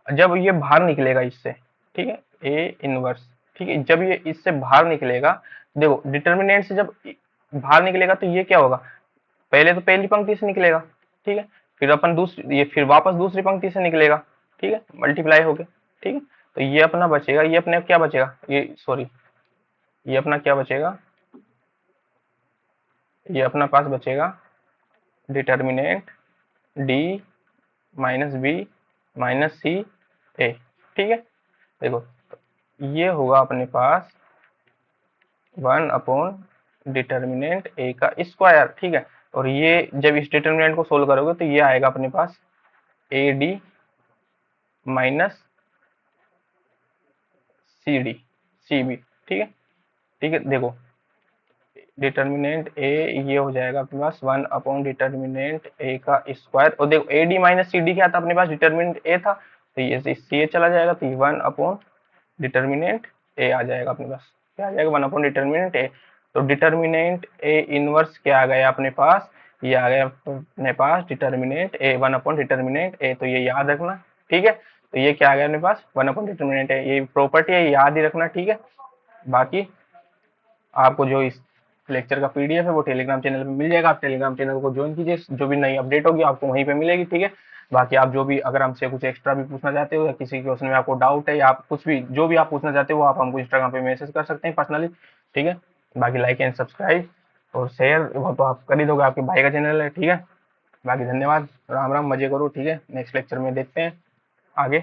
जब ये बाहर निकलेगा इससे, ठीक है, ए इनवर्स, ठीक है, जब ये इससे बाहर निकलेगा, देखो डिटर्मिनेंट से जब बाहर निकलेगा तो ये क्या होगा, पहले तो पहली पंक्ति से निकलेगा, ठीक है, फिर अपन दूसरी, ये फिर वापस दूसरी पंक्ति से निकलेगा, ठीक है, मल्टीप्लाई हो गया, ठीक है। तो ये अपना बचेगा, ये अपने क्या बचेगा, ये सॉरी, ये अपना क्या बचेगा, ये अपना पास बचेगा determinant D minus B minus C A, ठीक है। देखो, ये होगा अपने पास 1/डिटर्मिनेंट ए का स्क्वायर, ठीक है। और ये जब इस डिटर्मिनेंट को सोल्व करोगे तो ये आएगा अपने पास A D minus C D C B, ठीक है, ठीक है। देखो, डिटर्मिनेंट ए ये हो जाएगा अपने पास 1/डिटर्मिनेंट ए का स्क्वायर, और देखो A D minus C D क्या था अपने पास, डिटर्मिनेंट ए था, तो ये सी ए चला जाएगा, तो 1/डिटर्मिनेंट ए आ जाएगा अपने पास, क्या आ जाएगा 1/डिटर्मिनेंट ए। तो डिटर्मिनेंट ए इनवर्स क्या आ गया अपने पास, ये आ गया अपने पास डिटर्मिनेंट ए 1/डिटर्मिनेंट ए, तो ये याद रखना, ठीक है। तो ये क्या आ गया अपने पास 1/डिटर्मिनेंट ए, ये प्रॉपर्टी है, याद ही रखना, ठीक है। बाकी आपको जो इस लेक्चर का पीडीएफ है वो टेलीग्राम चैनल पे मिल जाएगा, आप टेलीग्राम चैनल को ज्वाइन कीजिए, जो भी नई अपडेट होगी आपको वहीं पे मिलेगी, ठीक है। बाकी आप जो भी अगर हमसे कुछ एक्स्ट्रा भी पूछना चाहते हो या किसी क्वेश्चन में आपको डाउट है या आप कुछ भी जो भी आप पूछना चाहते हो वो आप हमको इंस्टाग्राम पे मैसेज कर सकते हैं पर्सनली, ठीक है। बाकी लाइक एंड सब्सक्राइब और शेयर वो तो आप कर ही दोगे, आपके भाई का चैनल है, ठीक है। बाकी धन्यवाद, राम राम, मजे करो, ठीक है। नेक्स्ट लेक्चर में देखते हैं आगे।